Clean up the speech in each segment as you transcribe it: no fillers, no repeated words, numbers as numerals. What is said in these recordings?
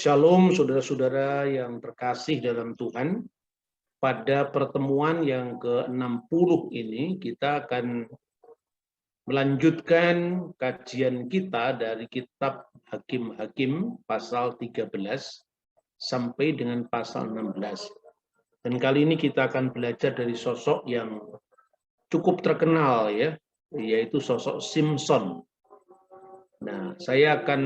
Shalom saudara-saudara yang terkasih dalam Tuhan. Pada pertemuan yang ke-60 ini kita akan melanjutkan kajian kita dari kitab Hakim-Hakim pasal 13 sampai dengan pasal 16. Dan kali ini kita akan belajar dari sosok yang cukup terkenal ya, yaitu sosok Simson. Nah, saya akan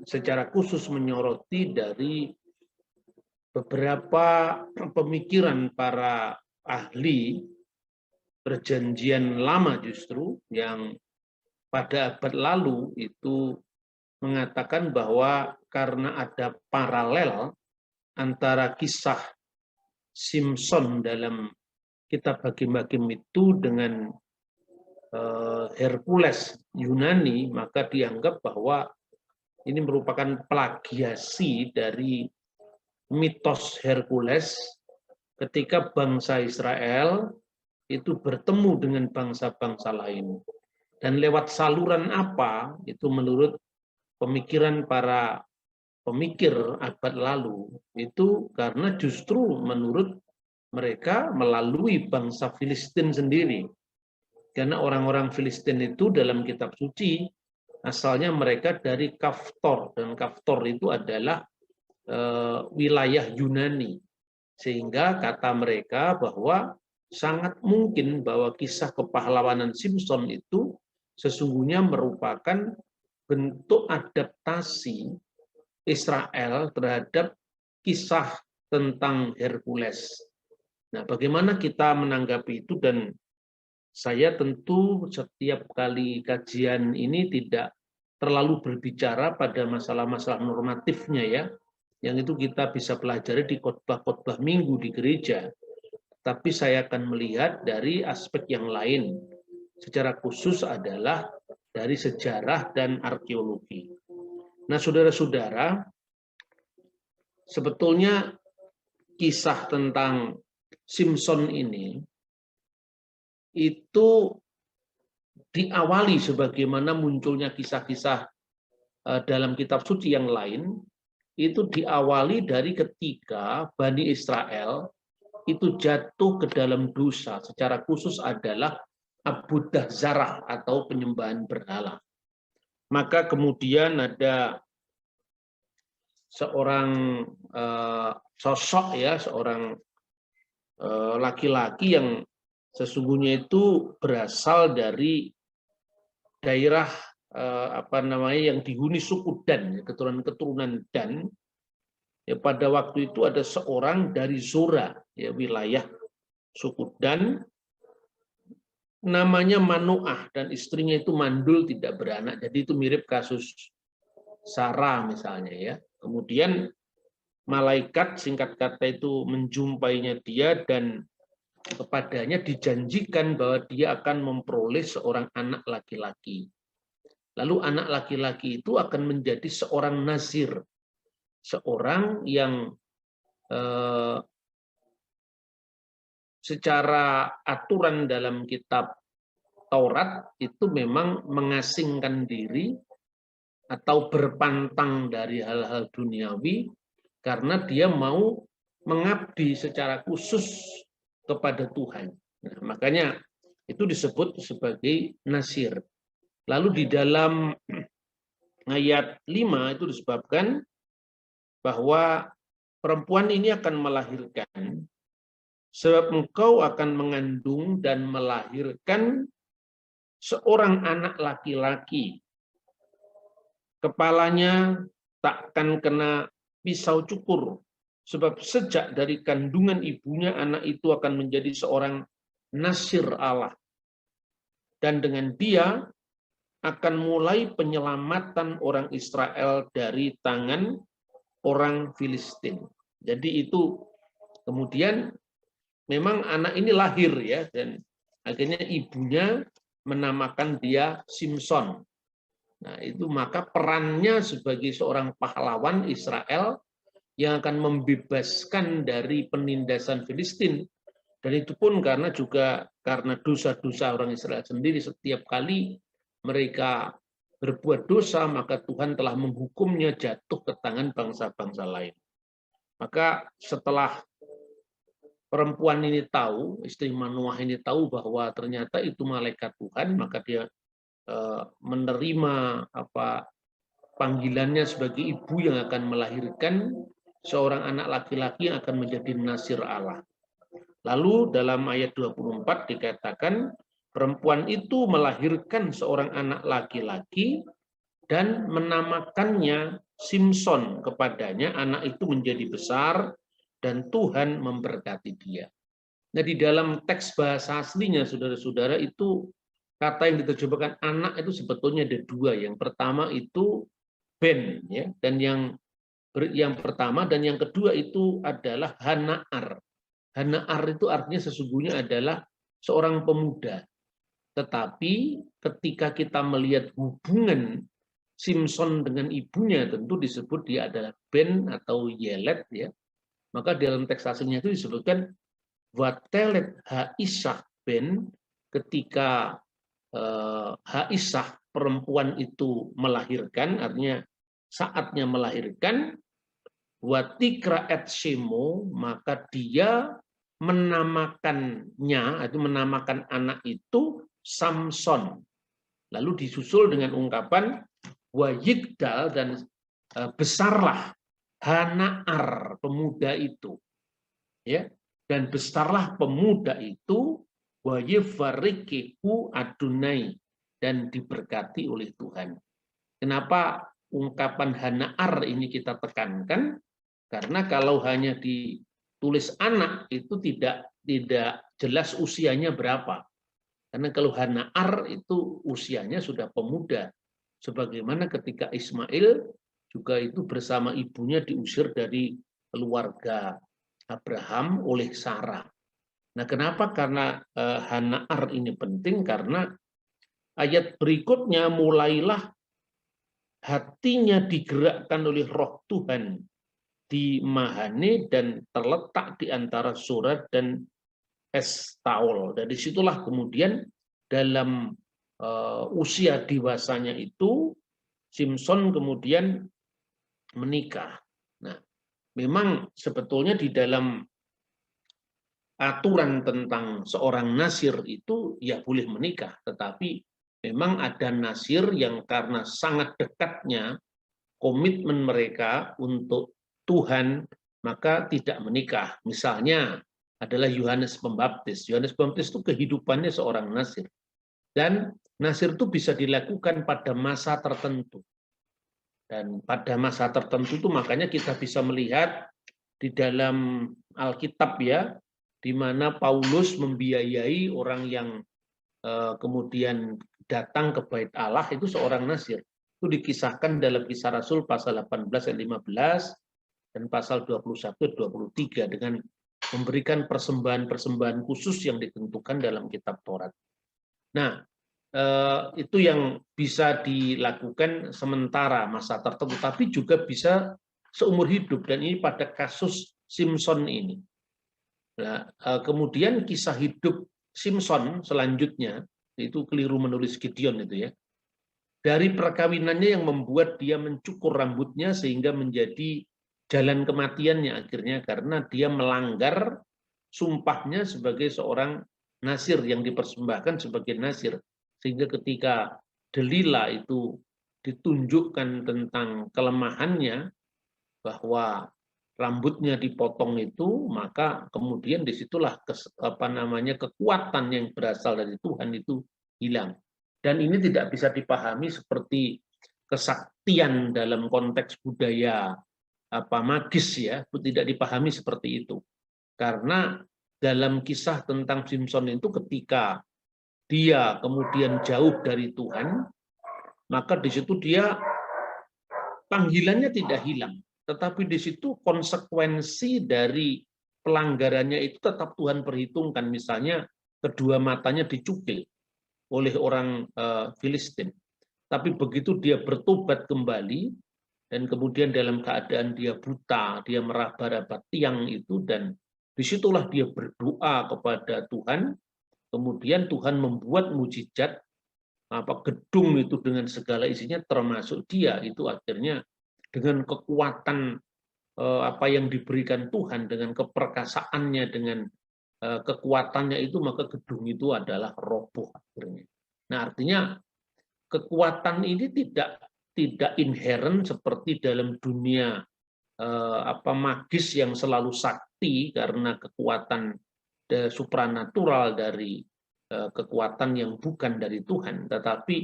secara khusus menyoroti dari beberapa pemikiran para ahli perjanjian lama justru yang pada abad lalu itu mengatakan bahwa karena ada paralel antara kisah Simson dalam kitab Hakim-Hakim itu dengan Hercules Yunani, maka dianggap bahwa ini merupakan plagiasi dari mitos Hercules ketika bangsa Israel itu bertemu dengan bangsa-bangsa lain. Dan lewat saluran apa, itu menurut pemikiran para pemikir abad lalu, itu karena justru menurut mereka melalui bangsa Filistin sendiri. Karena orang-orang Filistin itu dalam kitab suci, asalnya mereka dari Kaftor, dan Kaftor itu adalah wilayah Yunani. Sehingga kata mereka bahwa sangat mungkin bahwa kisah kepahlawanan Simson itu sesungguhnya merupakan bentuk adaptasi Israel terhadap kisah tentang Hercules. Nah, bagaimana kita menanggapi itu? Dan saya tentu setiap kali kajian ini tidak terlalu berbicara pada masalah-masalah normatifnya ya, yang itu kita bisa pelajari di khotbah-khotbah minggu di gereja. Tapi saya akan melihat dari aspek yang lain. Secara khusus adalah dari sejarah dan arkeologi. Nah, saudara-saudara, sebetulnya kisah tentang Simson ini itu diawali sebagaimana munculnya kisah-kisah dalam kitab suci yang lain, itu diawali dari ketika Bani Israel itu jatuh ke dalam dosa, secara khusus adalah abudah zarah atau penyembahan berhala. Maka kemudian ada seorang sosok ya, seorang laki-laki yang sesungguhnya itu berasal dari daerah yang dihuni suku Dan, keturunan Dan. Ya, pada waktu itu ada seorang dari Zora, ya, wilayah suku Dan, namanya Manoah, dan istrinya itu mandul tidak beranak. Jadi itu mirip kasus Sarah misalnya ya. Kemudian malaikat singkat kata itu menjumpainya dia dan kepadanya dijanjikan bahwa dia akan memperoleh seorang anak laki-laki. Lalu anak laki-laki itu akan menjadi seorang nazir, seorang yang secara aturan dalam kitab Taurat itu memang mengasingkan diri atau berpantang dari hal-hal duniawi karena dia mau mengabdi secara khusus kepada Tuhan. Nah, makanya itu disebut sebagai nazir. Lalu di dalam ayat 5 itu disebabkan bahwa perempuan ini akan melahirkan, sebab engkau akan mengandung dan melahirkan seorang anak laki-laki. Kepalanya takkan kena pisau cukur, sebab sejak dari kandungan ibunya anak itu akan menjadi seorang nasir Allah. Dan dengan dia akan mulai penyelamatan orang Israel dari tangan orang Filistin. Jadi itu kemudian memang anak ini lahir ya, dan akhirnya ibunya menamakan dia Simson. Nah, itu maka perannya sebagai seorang pahlawan Israel yang akan membebaskan dari penindasan Filistin. Dan itu pun karena juga karena dosa-dosa orang Israel sendiri, setiap kali mereka berbuat dosa, maka Tuhan telah menghukumnya jatuh ke tangan bangsa-bangsa lain. Maka setelah perempuan ini tahu, istri Manoah ini tahu bahwa ternyata itu malaikat Tuhan, maka dia menerima panggilannya sebagai ibu yang akan melahirkan seorang anak laki-laki yang akan menjadi nasir Allah. Lalu dalam ayat 24 dikatakan perempuan itu melahirkan seorang anak laki-laki dan menamakannya Simson kepadanya. Anak itu menjadi besar dan Tuhan memberkati dia. Nah, di dalam teks bahasa aslinya, saudara-saudara, itu kata yang diterjemahkan anak itu sebetulnya ada dua. Yang pertama itu ben, ya, dan yang pertama dan yang kedua itu adalah Hanaar. Hanaar itu artinya sesungguhnya adalah seorang pemuda. Tetapi ketika kita melihat hubungan Simson dengan ibunya, tentu disebut dia adalah Ben atau Yelet, ya. Maka dalam teks aslinya itu disebutkan Watelet Haisah Ben, ketika Haisah perempuan itu melahirkan, artinya saatnya melahirkan, Watikra et Shemo, maka dia menamakannya, atau menamakan anak itu Samson. Lalu disusul dengan ungkapan Wayigdal, dan besarlah Hanaar, pemuda itu. Ya, dan besarlah pemuda itu Wayivarikihu Adonai, dan diberkati oleh Tuhan. Kenapa ungkapan Hanaar ini kita tekankan? Karena kalau hanya ditulis anak itu tidak jelas usianya berapa. Karena kalau Hanaar itu usianya sudah pemuda. Sebagaimana ketika Ismail juga itu bersama ibunya diusir dari keluarga Abraham oleh Sarah. Nah, kenapa? Karena Hanaar ini penting, karena ayat berikutnya, mulailah hatinya digerakkan oleh roh Tuhan di Mahane dan terletak di antara Surat dan Estaol. Dari situlah kemudian dalam usia dewasanya itu Simson kemudian menikah. Nah, memang sebetulnya di dalam aturan tentang seorang nasir itu ya boleh menikah, tetapi memang ada nasir yang karena sangat dekatnya komitmen mereka untuk Tuhan, maka tidak menikah. Misalnya adalah Yohanes Pembaptis. Yohanes Pembaptis itu kehidupannya seorang nasir. Dan nasir itu bisa dilakukan pada masa tertentu. Dan pada masa tertentu itu makanya kita bisa melihat di dalam Alkitab, ya, di mana Paulus membiayai orang yang kemudian datang ke Bait Allah, itu seorang nasir. Itu dikisahkan dalam Kisah Rasul pasal 18 dan 15 dan pasal 21-23 dengan memberikan persembahan-persembahan khusus yang ditentukan dalam kitab Taurat. Nah, itu yang bisa dilakukan sementara masa tertentu, tapi juga bisa seumur hidup, dan ini pada kasus Simson ini. Nah, kemudian kisah hidup Simson selanjutnya, itu keliru menulis Gideon itu, ya. Dari perkawinannya yang membuat dia mencukur rambutnya sehingga menjadi jalan kematiannya akhirnya, karena dia melanggar sumpahnya sebagai seorang nasir yang dipersembahkan sebagai nasir. Sehingga ketika Delila itu ditunjukkan tentang kelemahannya, bahwa rambutnya dipotong itu, maka kemudian disitulah kekuatan yang berasal dari Tuhan itu hilang. Dan ini tidak bisa dipahami seperti kesaktian dalam konteks budaya magis, ya, tidak dipahami seperti itu. Karena dalam kisah tentang Simson itu, ketika dia kemudian jauh dari Tuhan, maka di situ dia panggilannya tidak hilang. Tetapi di situ konsekuensi dari pelanggarannya itu tetap Tuhan perhitungkan. Misalnya kedua matanya dicukil oleh orang Filistin. Tapi begitu dia bertobat kembali, dan kemudian dalam keadaan dia buta, dia meraba-raba tiang itu, dan disitulah dia berdoa kepada Tuhan, kemudian Tuhan membuat mujizat, gedung itu dengan segala isinya termasuk dia, itu akhirnya dengan kekuatan apa yang diberikan Tuhan, dengan keperkasaannya, dengan kekuatannya itu, maka gedung itu adalah roboh akhirnya. Nah, artinya kekuatan ini tidak inherent seperti dalam dunia magis yang selalu sakti karena kekuatan supranatural dari kekuatan yang bukan dari Tuhan, tetapi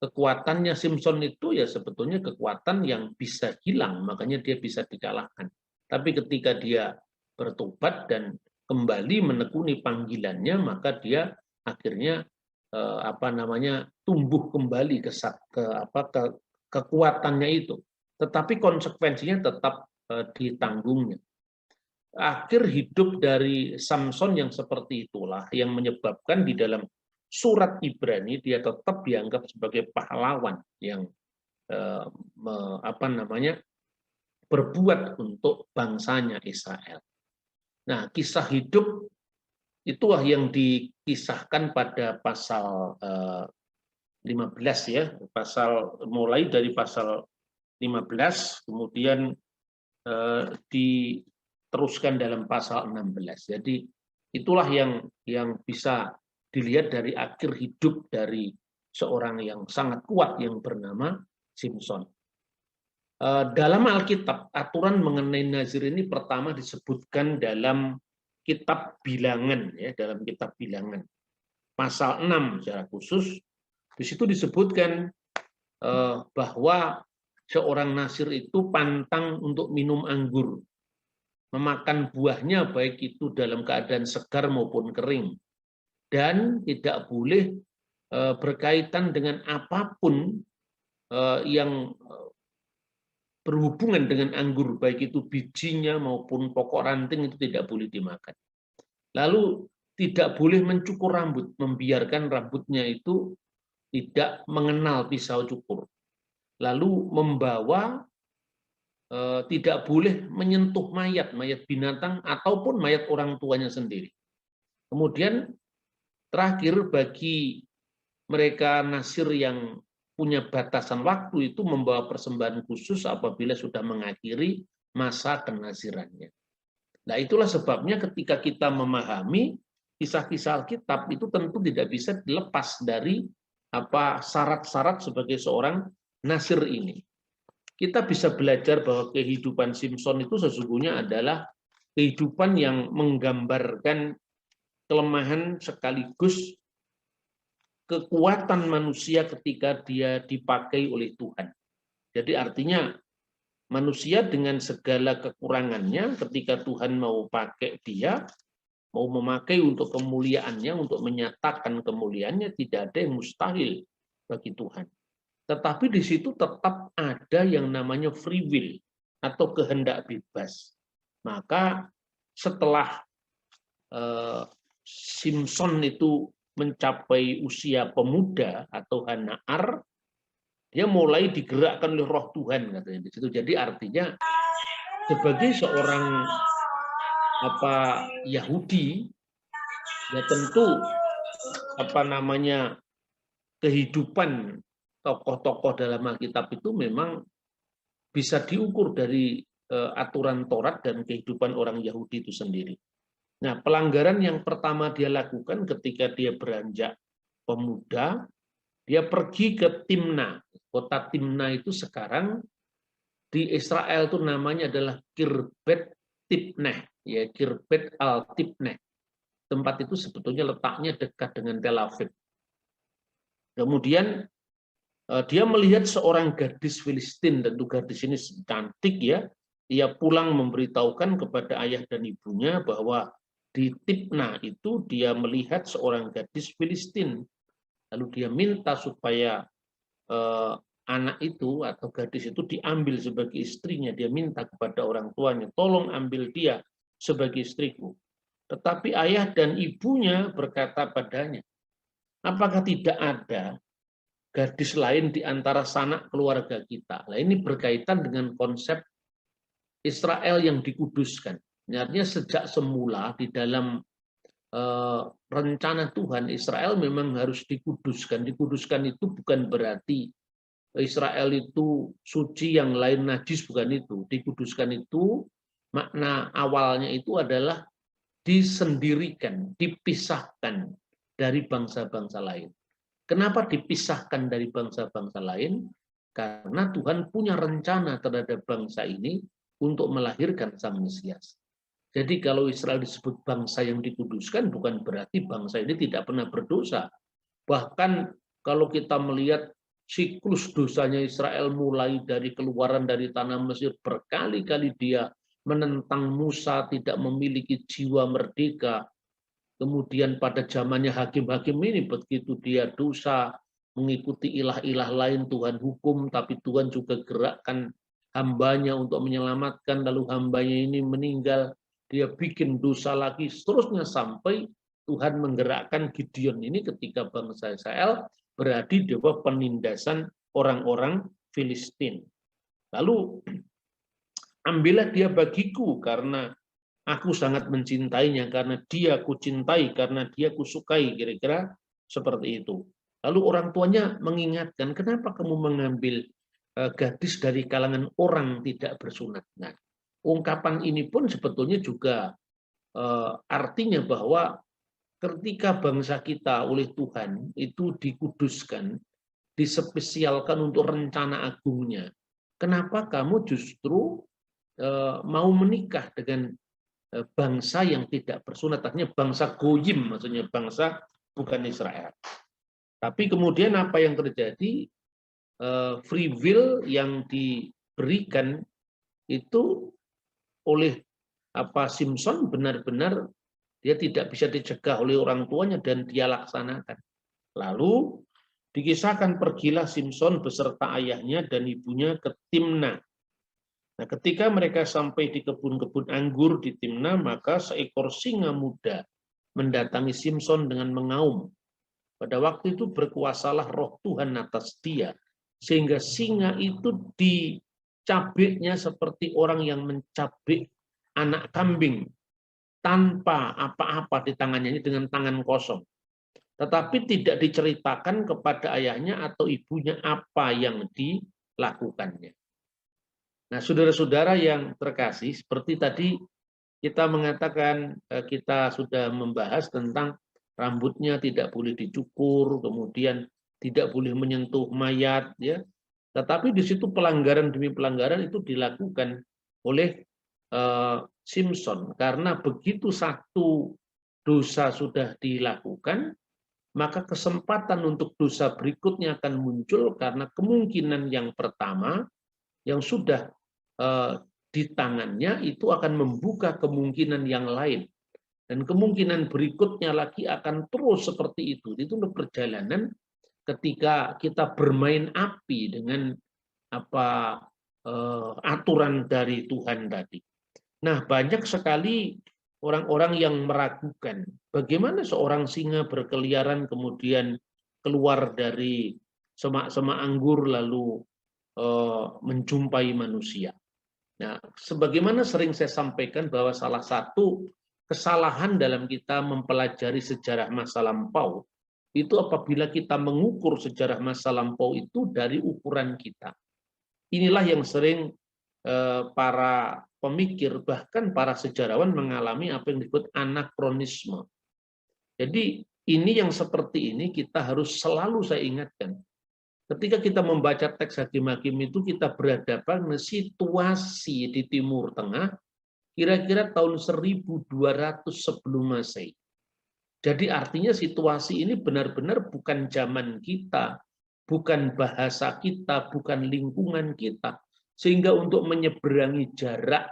kekuatannya Simpson itu ya sebetulnya kekuatan yang bisa hilang, makanya dia bisa dikalahkan. Tapi ketika dia bertobat dan kembali menekuni panggilannya, maka dia akhirnya tumbuh kembali ke kekuatannya itu. Tetapi konsekuensinya tetap ditanggungnya. Akhir hidup dari Samson yang seperti itulah yang menyebabkan di dalam surat Ibrani dia tetap dianggap sebagai pahlawan yang berbuat untuk bangsanya Israel. Nah, kisah hidup itulah yang dikisahkan pada pasal 15 ya, mulai dari pasal 15 kemudian diteruskan dalam pasal 16. Jadi itulah yang bisa dilihat dari akhir hidup dari seorang yang sangat kuat yang bernama Simpson. Dalam Alkitab, aturan mengenai nazir ini pertama disebutkan dalam kitab Bilangan, ya, dalam kitab Bilangan. Pasal 6 secara khusus, di situ disebutkan bahwa seorang nazir itu pantang untuk minum anggur, memakan buahnya baik itu dalam keadaan segar maupun kering, dan tidak boleh berkaitan dengan apapun yang berhubungan dengan anggur, baik itu bijinya maupun pokok ranting, itu tidak boleh dimakan. Lalu tidak boleh mencukur rambut, membiarkan rambutnya itu tidak mengenal pisau cukur. Lalu membawa tidak boleh menyentuh mayat binatang ataupun mayat orang tuanya sendiri. Kemudian terakhir, bagi mereka nasir yang punya batasan waktu itu membawa persembahan khusus apabila sudah mengakhiri masa kenazirannya. Nah, itulah sebabnya ketika kita memahami kisah-kisah Alkitab itu tentu tidak bisa dilepas dari syarat-syarat sebagai seorang nasir ini. Kita bisa belajar bahwa kehidupan Simpson itu sesungguhnya adalah kehidupan yang menggambarkan kelemahan sekaligus kekuatan manusia ketika dia dipakai oleh Tuhan. Jadi artinya manusia dengan segala kekurangannya ketika Tuhan mau pakai dia, mau memakai untuk kemuliaannya, untuk menyatakan kemuliaannya, tidak ada yang mustahil bagi Tuhan. Tetapi di situ tetap ada yang namanya free will atau kehendak bebas. Maka setelah Simpson itu mencapai usia pemuda atau Hanaar, dia mulai digerakkan oleh Roh Tuhan katanya di situ. Jadi artinya sebagai seorang Yahudi, ya tentu kehidupan tokoh-tokoh dalam Alkitab itu memang bisa diukur dari aturan Taurat dan kehidupan orang Yahudi itu sendiri. Nah, pelanggaran yang pertama dia lakukan ketika dia beranjak pemuda, dia pergi ke Timna. Kota Timna itu sekarang di Israel itu namanya adalah Kirbet Tipneh, ya, Kirbet al Tipneh. Tempat itu sebetulnya letaknya dekat dengan Tel Aviv. Kemudian dia melihat seorang gadis Filistin, tentu gadis ini cantik ya. Dia pulang memberitahukan kepada ayah dan ibunya bahwa di Tipna itu dia melihat seorang gadis Filistin. Lalu dia minta supaya anak itu atau gadis itu diambil sebagai istrinya. Dia minta kepada orang tuanya, tolong ambil dia sebagai istriku. Tetapi ayah dan ibunya berkata padanya, apakah tidak ada gadis lain di antara sanak keluarga kita? Nah, ini berkaitan dengan konsep Israel yang dikuduskan. Artinya sejak semula di dalam rencana Tuhan Israel memang harus dikuduskan. Dikuduskan itu bukan berarti Israel itu suci yang lain najis, bukan itu. Dikuduskan itu makna awalnya itu adalah disendirikan, dipisahkan dari bangsa-bangsa lain. Kenapa dipisahkan dari bangsa-bangsa lain? Karena Tuhan punya rencana terhadap bangsa ini untuk melahirkan Sang Mesias. Jadi kalau Israel disebut bangsa yang dikuduskan, bukan berarti bangsa ini tidak pernah berdosa. Bahkan kalau kita melihat siklus dosanya Israel mulai dari keluaran dari tanah Mesir, berkali-kali dia menentang Musa, tidak memiliki jiwa merdeka. Kemudian pada zamannya hakim-hakim ini, begitu dia dosa, mengikuti ilah-ilah lain, Tuhan hukum, tapi Tuhan juga gerakkan hambanya untuk menyelamatkan, lalu hambanya ini meninggal, dia bikin dosa lagi, seterusnya sampai Tuhan menggerakkan Gideon ini ketika bangsa Israel berada di bawah penindasan orang-orang Filistin. Lalu, ambillah dia bagiku karena aku sangat mencintainya, karena dia kucintai, karena dia kusukai, kira-kira seperti itu. Lalu orang tuanya mengingatkan, kenapa kamu mengambil gadis dari kalangan orang tidak bersunat? Nah, ungkapan ini pun sebetulnya juga artinya bahwa ketika bangsa kita oleh Tuhan itu dikuduskan, dispesialkan untuk rencana agungnya, kenapa kamu justru mau menikah dengan bangsa yang tidak bersunat, artinya bangsa goyim, maksudnya bangsa bukan Israel. Tapi kemudian apa yang terjadi? Free will yang diberikan itu oleh Simpson benar-benar dia tidak bisa dicegah oleh orang tuanya dan dia laksanakan. Lalu dikisahkan pergilah Simpson beserta ayahnya dan ibunya ke Timna. Nah, ketika mereka sampai di kebun-kebun anggur di Timna, maka seekor singa muda mendatangi Simpson dengan mengaum. Pada waktu itu berkuasalah roh Tuhan atas dia, sehingga singa itu dicabiknya seperti orang yang mencabik anak kambing tanpa apa-apa di tangannya, ini dengan tangan kosong. Tetapi tidak diceritakan kepada ayahnya atau ibunya apa yang dilakukannya. Nah, saudara-saudara yang terkasih, seperti tadi kita mengatakan, kita sudah membahas tentang rambutnya tidak boleh dicukur, kemudian tidak boleh menyentuh mayat, ya. Tetapi di situ pelanggaran demi pelanggaran itu dilakukan oleh Simpson, karena begitu satu dosa sudah dilakukan, maka kesempatan untuk dosa berikutnya akan muncul karena kemungkinan yang pertama yang sudah di tangannya itu akan membuka kemungkinan yang lain, dan kemungkinan berikutnya lagi akan terus seperti itu. Itu perjalanan ketika kita bermain api dengan aturan dari Tuhan tadi. Nah, banyak sekali orang-orang yang meragukan bagaimana seorang singa berkeliaran kemudian keluar dari semak-semak anggur lalu menjumpai manusia. Nah, sebagaimana sering saya sampaikan bahwa salah satu kesalahan dalam kita mempelajari sejarah masa lampau itu apabila kita mengukur sejarah masa lampau itu dari ukuran kita. Inilah yang sering para pemikir bahkan para sejarawan mengalami apa yang disebut anakronisme. Jadi ini yang seperti ini kita harus selalu saya ingatkan. Ketika kita membaca teks hakim-hakim itu kita berhadapan dengan situasi di Timur Tengah kira-kira tahun 1200 sebelum Masehi. Jadi artinya situasi ini benar-benar bukan zaman kita, bukan bahasa kita, bukan lingkungan kita. Sehingga untuk menyeberangi jarak,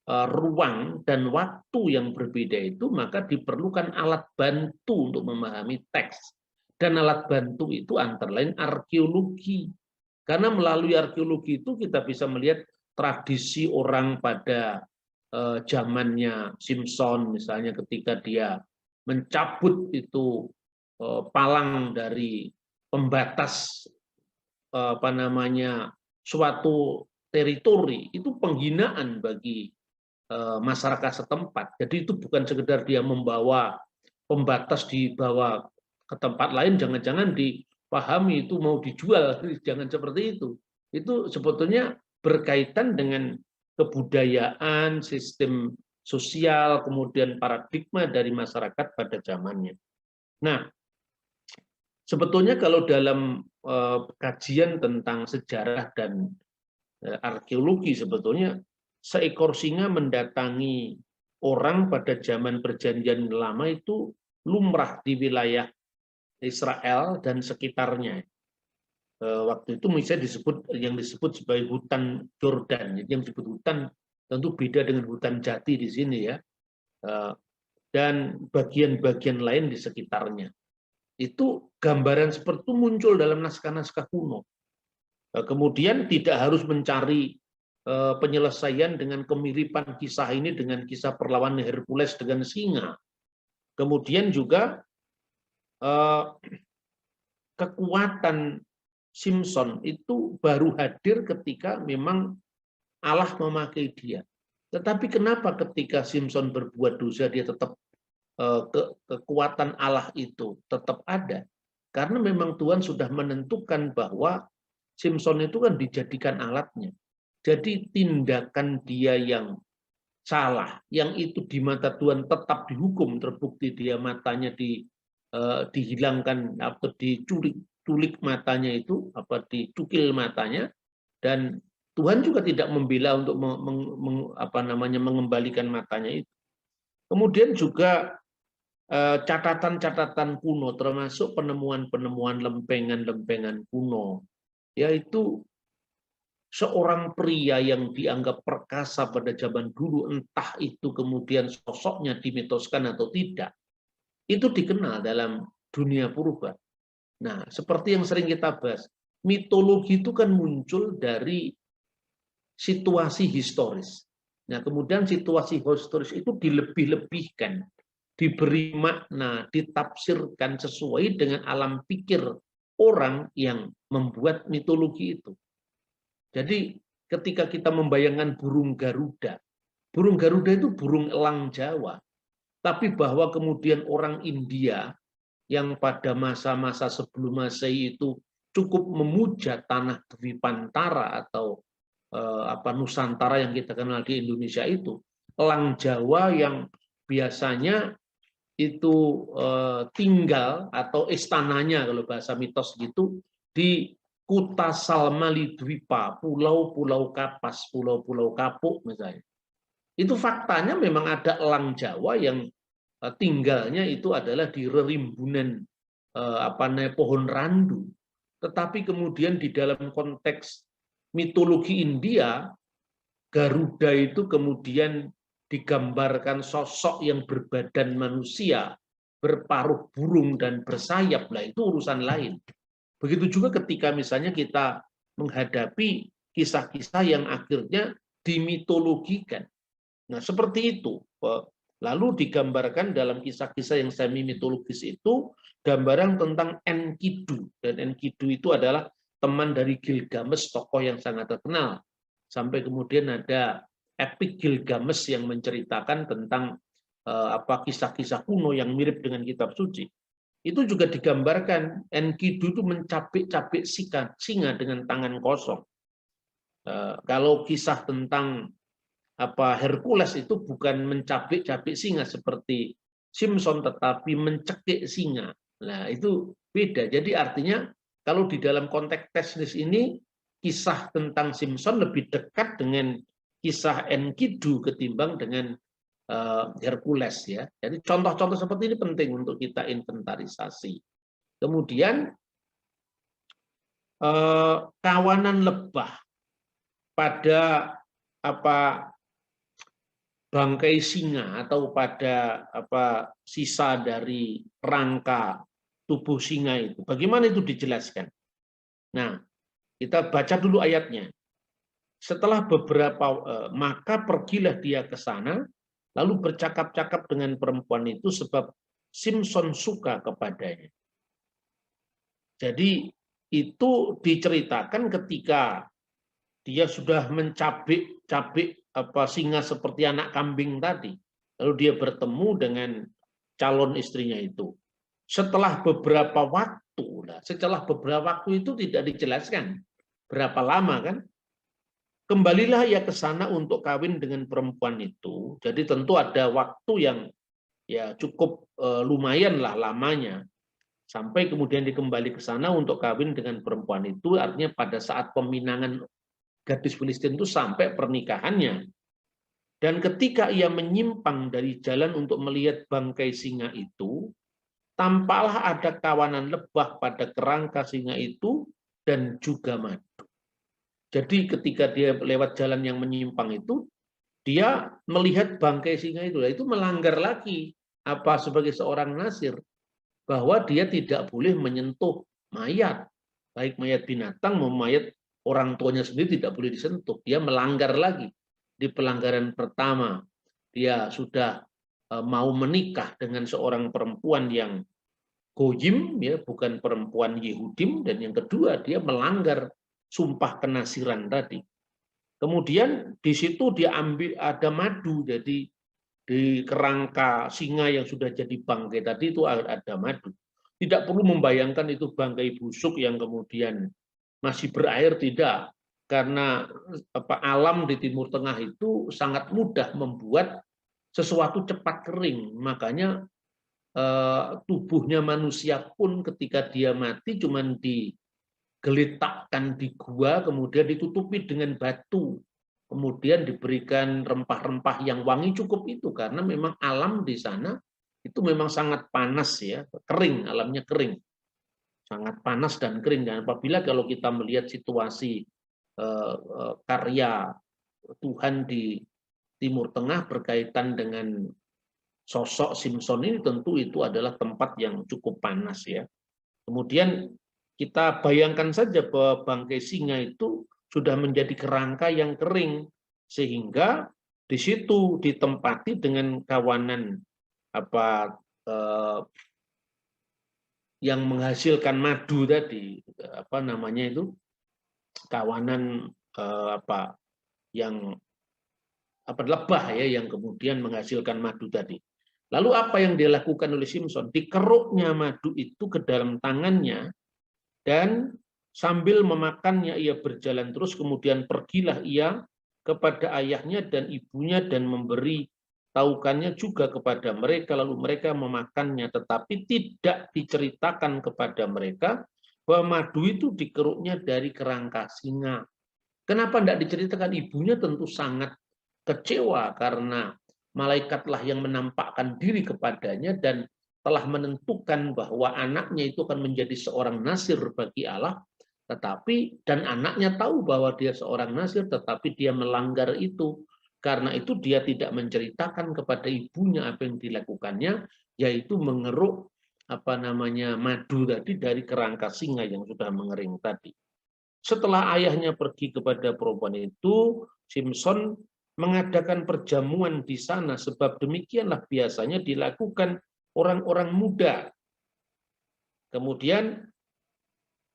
ruang, dan waktu yang berbeda itu, maka diperlukan alat bantu untuk memahami teks. Dan alat bantu itu antara lain arkeologi. Karena melalui arkeologi itu kita bisa melihat tradisi orang pada zamannya Simpson, misalnya ketika dia mencabut itu palang dari pembatas suatu teritori, itu penghinaan bagi masyarakat setempat. Jadi itu bukan sekedar dia membawa pembatas dibawa ke tempat lain, jangan-jangan dipahami itu mau dijual, jangan seperti itu. Itu sebetulnya berkaitan dengan kebudayaan, sistem sosial, kemudian paradigma dari masyarakat pada zamannya. Nah, sebetulnya kalau dalam kajian tentang sejarah dan arkeologi, sebetulnya seekor singa mendatangi orang pada zaman perjanjian lama itu lumrah di wilayah Israel dan sekitarnya. Waktu itu misalnya disebut sebagai hutan Jordan. Yang disebut hutan tentu beda dengan hutan jati di sini ya. Dan bagian-bagian lain di sekitarnya. Itu gambaran seperti itu muncul dalam naskah-naskah kuno. Kemudian tidak harus mencari penyelesaian dengan kemiripan kisah ini dengan kisah perlawanan Hercules dengan singa. Kemudian juga kekuatan Simpson itu baru hadir ketika memang Allah memakai dia. Tetapi kenapa ketika Simpson berbuat dosa dia tetap kekuatan Allah itu tetap ada? Karena memang Tuhan sudah menentukan bahwa Simpson itu kan dijadikan alatnya. Jadi tindakan dia yang salah, yang itu di mata Tuhan tetap dihukum, terbukti dia matanya dihilangkan atau diculik matanya itu, dicukil matanya, dan Tuhan juga tidak membela untuk mengembalikan matanya itu. Kemudian juga catatan-catatan kuno, termasuk penemuan-penemuan lempengan-lempengan kuno, yaitu seorang pria yang dianggap perkasa pada zaman dulu, entah itu kemudian sosoknya dimitoskan atau tidak, itu dikenal dalam dunia purba. Nah, seperti yang sering kita bahas, mitologi itu kan muncul dari situasi historis. Nah, kemudian situasi historis itu dilebih-lebihkan, diberi makna, ditafsirkan sesuai dengan alam pikir orang yang membuat mitologi itu. Jadi ketika kita membayangkan burung Garuda itu burung elang Jawa. Tapi bahwa kemudian orang India yang pada masa-masa sebelum Masehi itu cukup memuja tanah Dwipantara atau Nusantara yang kita kenal di Indonesia itu, elang Jawa yang biasanya itu tinggal atau istananya kalau bahasa mitos gitu di Kuta Salmali Dwipa, pulau-pulau kapas, pulau-pulau kapuk misalnya. Itu faktanya memang ada elang Jawa yang tinggalnya itu adalah di rerimbunan pohon randu. Tetapi kemudian di dalam konteks mitologi India, Garuda itu kemudian digambarkan sosok yang berbadan manusia, berparuh burung dan bersayap. Lah itu urusan lain. Begitu juga ketika misalnya kita menghadapi kisah-kisah yang akhirnya dimitologikan. Nah, seperti itu. Lalu digambarkan dalam kisah-kisah yang semi mitologis itu gambaran tentang Enkidu. Dan Enkidu itu adalah teman dari Gilgamesh, tokoh yang sangat terkenal. Sampai kemudian ada epik Gilgamesh yang menceritakan tentang kisah-kisah kuno yang mirip dengan kitab suci. Itu juga digambarkan Enkidu itu mencapik-capik singa dengan tangan kosong. Kalau kisah tentang Hercules itu bukan mencapik-capik singa seperti Simpson, tetapi mencekik singa. Nah, itu beda. Jadi artinya kalau di dalam konteks teknis ini kisah tentang Simpson lebih dekat dengan kisah Enkidu ketimbang dengan Hercules ya. Jadi contoh-contoh seperti ini penting untuk kita inventarisasi. Kemudian kawanan lebah pada bangkai singa atau pada sisa dari rangka tubuh singa itu. Bagaimana itu dijelaskan? Nah, kita baca dulu ayatnya. Setelah maka pergilah dia ke sana, lalu bercakap-cakap dengan perempuan itu sebab Simpson suka kepadanya. Jadi itu diceritakan ketika dia sudah mencabik-cabik singa seperti anak kambing tadi. Lalu dia bertemu dengan calon istrinya itu. Setelah beberapa waktu itu tidak dijelaskan berapa lama kan. Kembalilah ia ke sana untuk kawin dengan perempuan itu. Jadi tentu ada waktu yang ya cukup lumayan lah lamanya. Sampai kemudian dikembali ke sana untuk kawin dengan perempuan itu, artinya pada saat peminangan gadis Filistin itu sampai pernikahannya. Dan ketika ia menyimpang dari jalan untuk melihat bangkai singa itu, tampaklah ada kawanan lebah pada kerangka singa itu dan juga madu. Jadi ketika dia lewat jalan yang menyimpang itu, dia melihat bangkai singa itu melanggar lagi apa sebagai seorang nasir, bahwa dia tidak boleh menyentuh mayat, baik mayat binatang maupun mayat orang tuanya sendiri tidak boleh disentuh. Dia melanggar lagi di pelanggaran pertama. Dia sudah mau menikah dengan seorang perempuan yang goyim, ya, bukan perempuan Yehudim, dan yang kedua dia melanggar sumpah kenasiran tadi. Kemudian di situ dia ambil ada madu, jadi di kerangka singa yang sudah jadi bangkai tadi itu ada madu. Tidak perlu membayangkan itu bangkai busuk yang kemudian masih berair, tidak. Karena alam di Timur Tengah itu sangat mudah membuat sesuatu cepat kering. Makanya tubuhnya manusia pun ketika dia mati cuman digeletakkan di gua, kemudian ditutupi dengan batu. Kemudian diberikan rempah-rempah yang wangi, cukup itu, karena memang alam di sana itu memang sangat panas, ya, kering, alamnya kering, sangat panas dan kering. Dan apabila kalau kita melihat situasi karya Tuhan di Timur Tengah berkaitan dengan sosok Simson ini, tentu itu adalah tempat yang cukup panas, ya. Kemudian kita bayangkan saja bahwa bangkai singa itu sudah menjadi kerangka yang kering, sehingga di situ ditempati dengan kawanan yang menghasilkan madu tadi, kawanan yang lebah, ya, yang kemudian menghasilkan madu tadi. Lalu apa yang dilakukan oleh Simson? Dikeruknya madu itu ke dalam tangannya, dan sambil memakannya ia berjalan terus, kemudian pergilah ia kepada ayahnya dan ibunya dan memberi tahukannya juga kepada mereka, lalu mereka memakannya, tetapi tidak diceritakan kepada mereka bahwa madu itu dikeruknya dari kerangka singa. Kenapa tidak diceritakan? Ibunya tentu sangat kecewa karena malaikatlah yang menampakkan diri kepadanya dan telah menentukan bahwa anaknya itu akan menjadi seorang nasir bagi Allah, tetapi dan anaknya tahu bahwa dia seorang nasir, tetapi dia melanggar itu. Karena itu dia tidak menceritakan kepada ibunya apa yang dilakukannya, yaitu mengeruk madu tadi dari kerangka singa yang sudah mengering tadi. Setelah ayahnya pergi kepada perempuan itu, Simson mengadakan perjamuan di sana, sebab demikianlah biasanya dilakukan orang-orang muda. Kemudian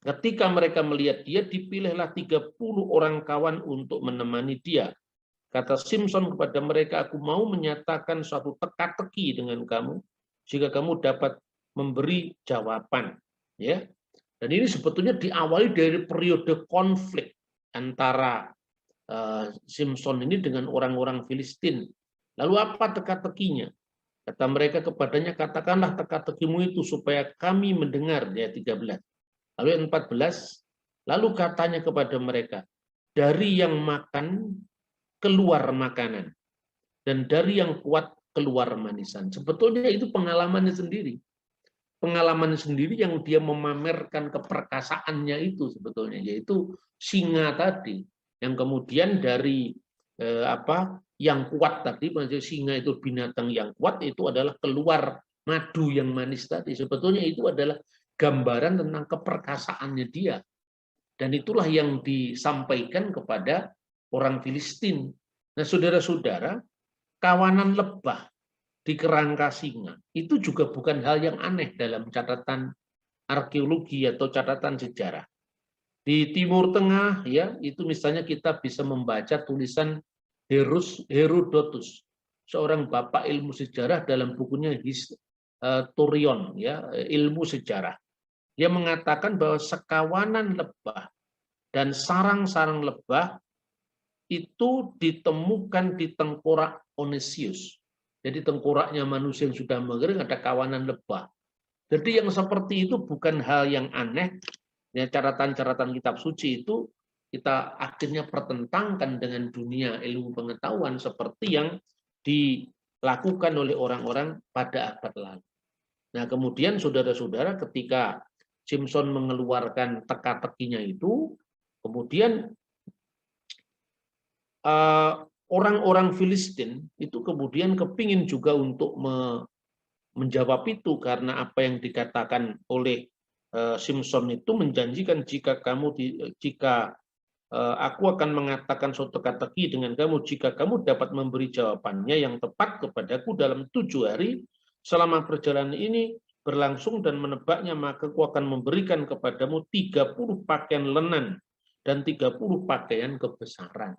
ketika mereka melihat dia, dipilihlah 30 orang kawan untuk menemani dia. Kata Simson kepada mereka, aku mau menyatakan suatu teka-teki dengan kamu, jika kamu dapat memberi jawaban. Ya. Dan ini sebetulnya diawali dari periode konflik antara Simson ini dengan orang-orang Filistin. Lalu apa teka-tekinya? Kata mereka kepadanya, katakanlah teka-tekimu itu supaya kami mendengar. Ya, 13. Lalu 14, lalu katanya kepada mereka, dari yang makan keluar makanan, dan dari yang kuat keluar manisan. Sebetulnya itu pengalamannya sendiri. Pengalaman sendiri yang dia memamerkan keperkasaannya itu sebetulnya, yaitu singa tadi, yang kemudian dari yang kuat tadi, maksudnya singa itu binatang yang kuat, itu adalah keluar madu yang manis tadi. Sebetulnya itu adalah gambaran tentang keperkasaannya dia. Dan itulah yang disampaikan kepada orang Filistin. Nah, saudara-saudara, kawanan lebah di kerangka singa itu juga bukan hal yang aneh dalam catatan arkeologi atau catatan sejarah. Di Timur Tengah, ya, itu misalnya kita bisa membaca tulisan Herodotus, seorang bapak ilmu sejarah, dalam bukunya Turion, ya, ilmu sejarah. Dia mengatakan bahwa sekawanan lebah dan sarang-sarang lebah itu ditemukan di tengkorak Onesius. Jadi tengkoraknya manusia yang sudah mengering ada kawanan lebah. Jadi yang seperti itu bukan hal yang aneh. Ya, catatan-catatan kitab suci itu kita akhirnya pertentangkan dengan dunia ilmu pengetahuan seperti yang dilakukan oleh orang-orang pada abad lalu. Nah, kemudian saudara-saudara ketika Simpson mengeluarkan teka-tekinya itu, kemudian orang-orang Filistin itu kemudian kepingin juga untuk menjawab itu karena apa yang dikatakan oleh Simpson itu menjanjikan jika aku akan mengatakan suatu teka-teki dengan kamu jika kamu dapat memberi jawabannya yang tepat kepadaku dalam 7 hari selama perjalanan ini berlangsung dan menebaknya maka aku akan memberikan kepadamu 30 pakaian lenan dan 30 pakaian kebesaran.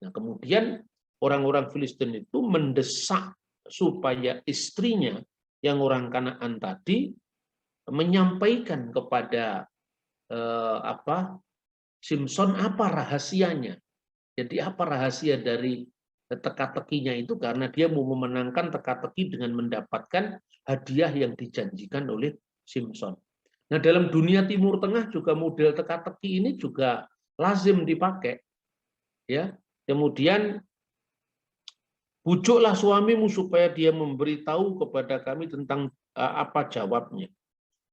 Nah, kemudian orang-orang Filistin itu mendesak supaya istrinya yang orang Kanaan tadi menyampaikan kepada Simpson apa rahasianya. Jadi apa rahasia dari teka-tekinya itu karena dia mau memenangkan teka-teki dengan mendapatkan hadiah yang dijanjikan oleh Simpson. Nah, dalam dunia Timur Tengah juga model teka-teki ini juga lazim dipakai. Ya. Kemudian bujuklah suamimu supaya dia memberitahu kepada kami tentang apa jawabnya.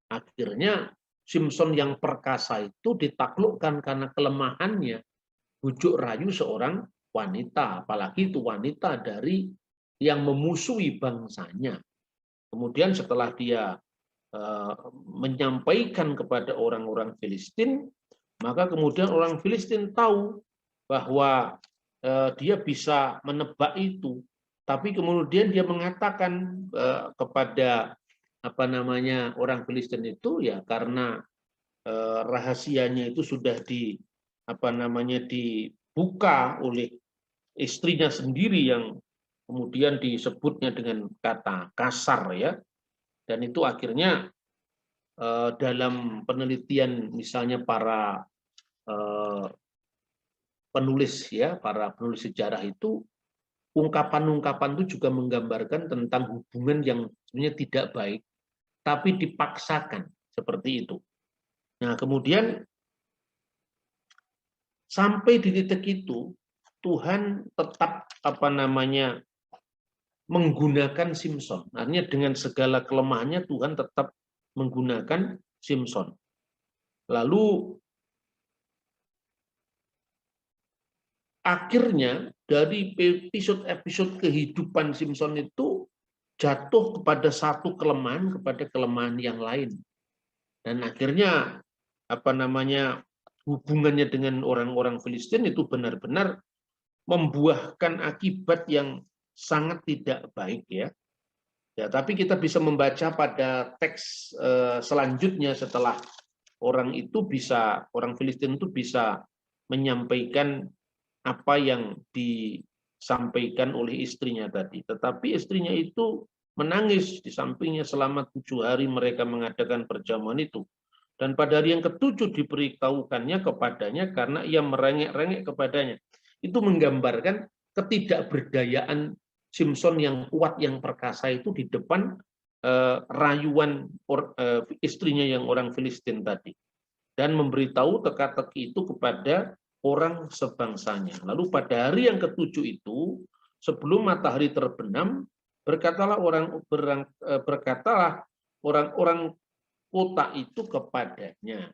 Akhirnya Simpson yang perkasa itu ditaklukkan karena kelemahannya bujuk rayu seorang wanita, apalagi itu wanita dari yang memusuhi bangsanya. Kemudian setelah dia menyampaikan kepada orang-orang Filistin, maka kemudian orang Filistin tahu bahwa dia bisa menebak itu. Tapi kemudian dia mengatakan kepada orang Filistin itu ya karena rahasianya itu sudah dibuka oleh istrinya sendiri yang kemudian disebutnya dengan kata kasar ya. Dan itu akhirnya dalam penelitian misalnya para penulis sejarah itu ungkapan-ungkapan itu juga menggambarkan tentang hubungan yang sebenarnya tidak baik tapi dipaksakan seperti itu. Nah, kemudian sampai di titik itu Tuhan tetap menggunakan Simpson. Artinya dengan segala kelemahannya Tuhan tetap menggunakan Simpson. Lalu akhirnya dari episode-episode kehidupan Simpson itu jatuh kepada satu kelemahan kepada kelemahan yang lain. Dan akhirnya hubungannya dengan orang-orang Filistin itu benar-benar membuahkan akibat yang sangat tidak baik ya. Ya, tapi kita bisa membaca pada teks selanjutnya setelah orang Filistin itu bisa menyampaikan apa yang disampaikan oleh istrinya tadi. Tetapi istrinya itu menangis di sampingnya selama 7 hari mereka mengadakan perjamuan itu. Dan pada hari yang ke-7 diberitahukannya kepadanya karena ia merengek-rengek kepadanya. Itu menggambarkan ketidakberdayaan Simpson yang kuat, yang perkasa itu di depan rayuan istrinya yang orang Filistin tadi. Dan memberitahu teka-teki itu kepada orang sebangsanya. Lalu pada hari yang ke-7 itu, sebelum matahari terbenam, berkatalah orang-orang kota itu kepadanya,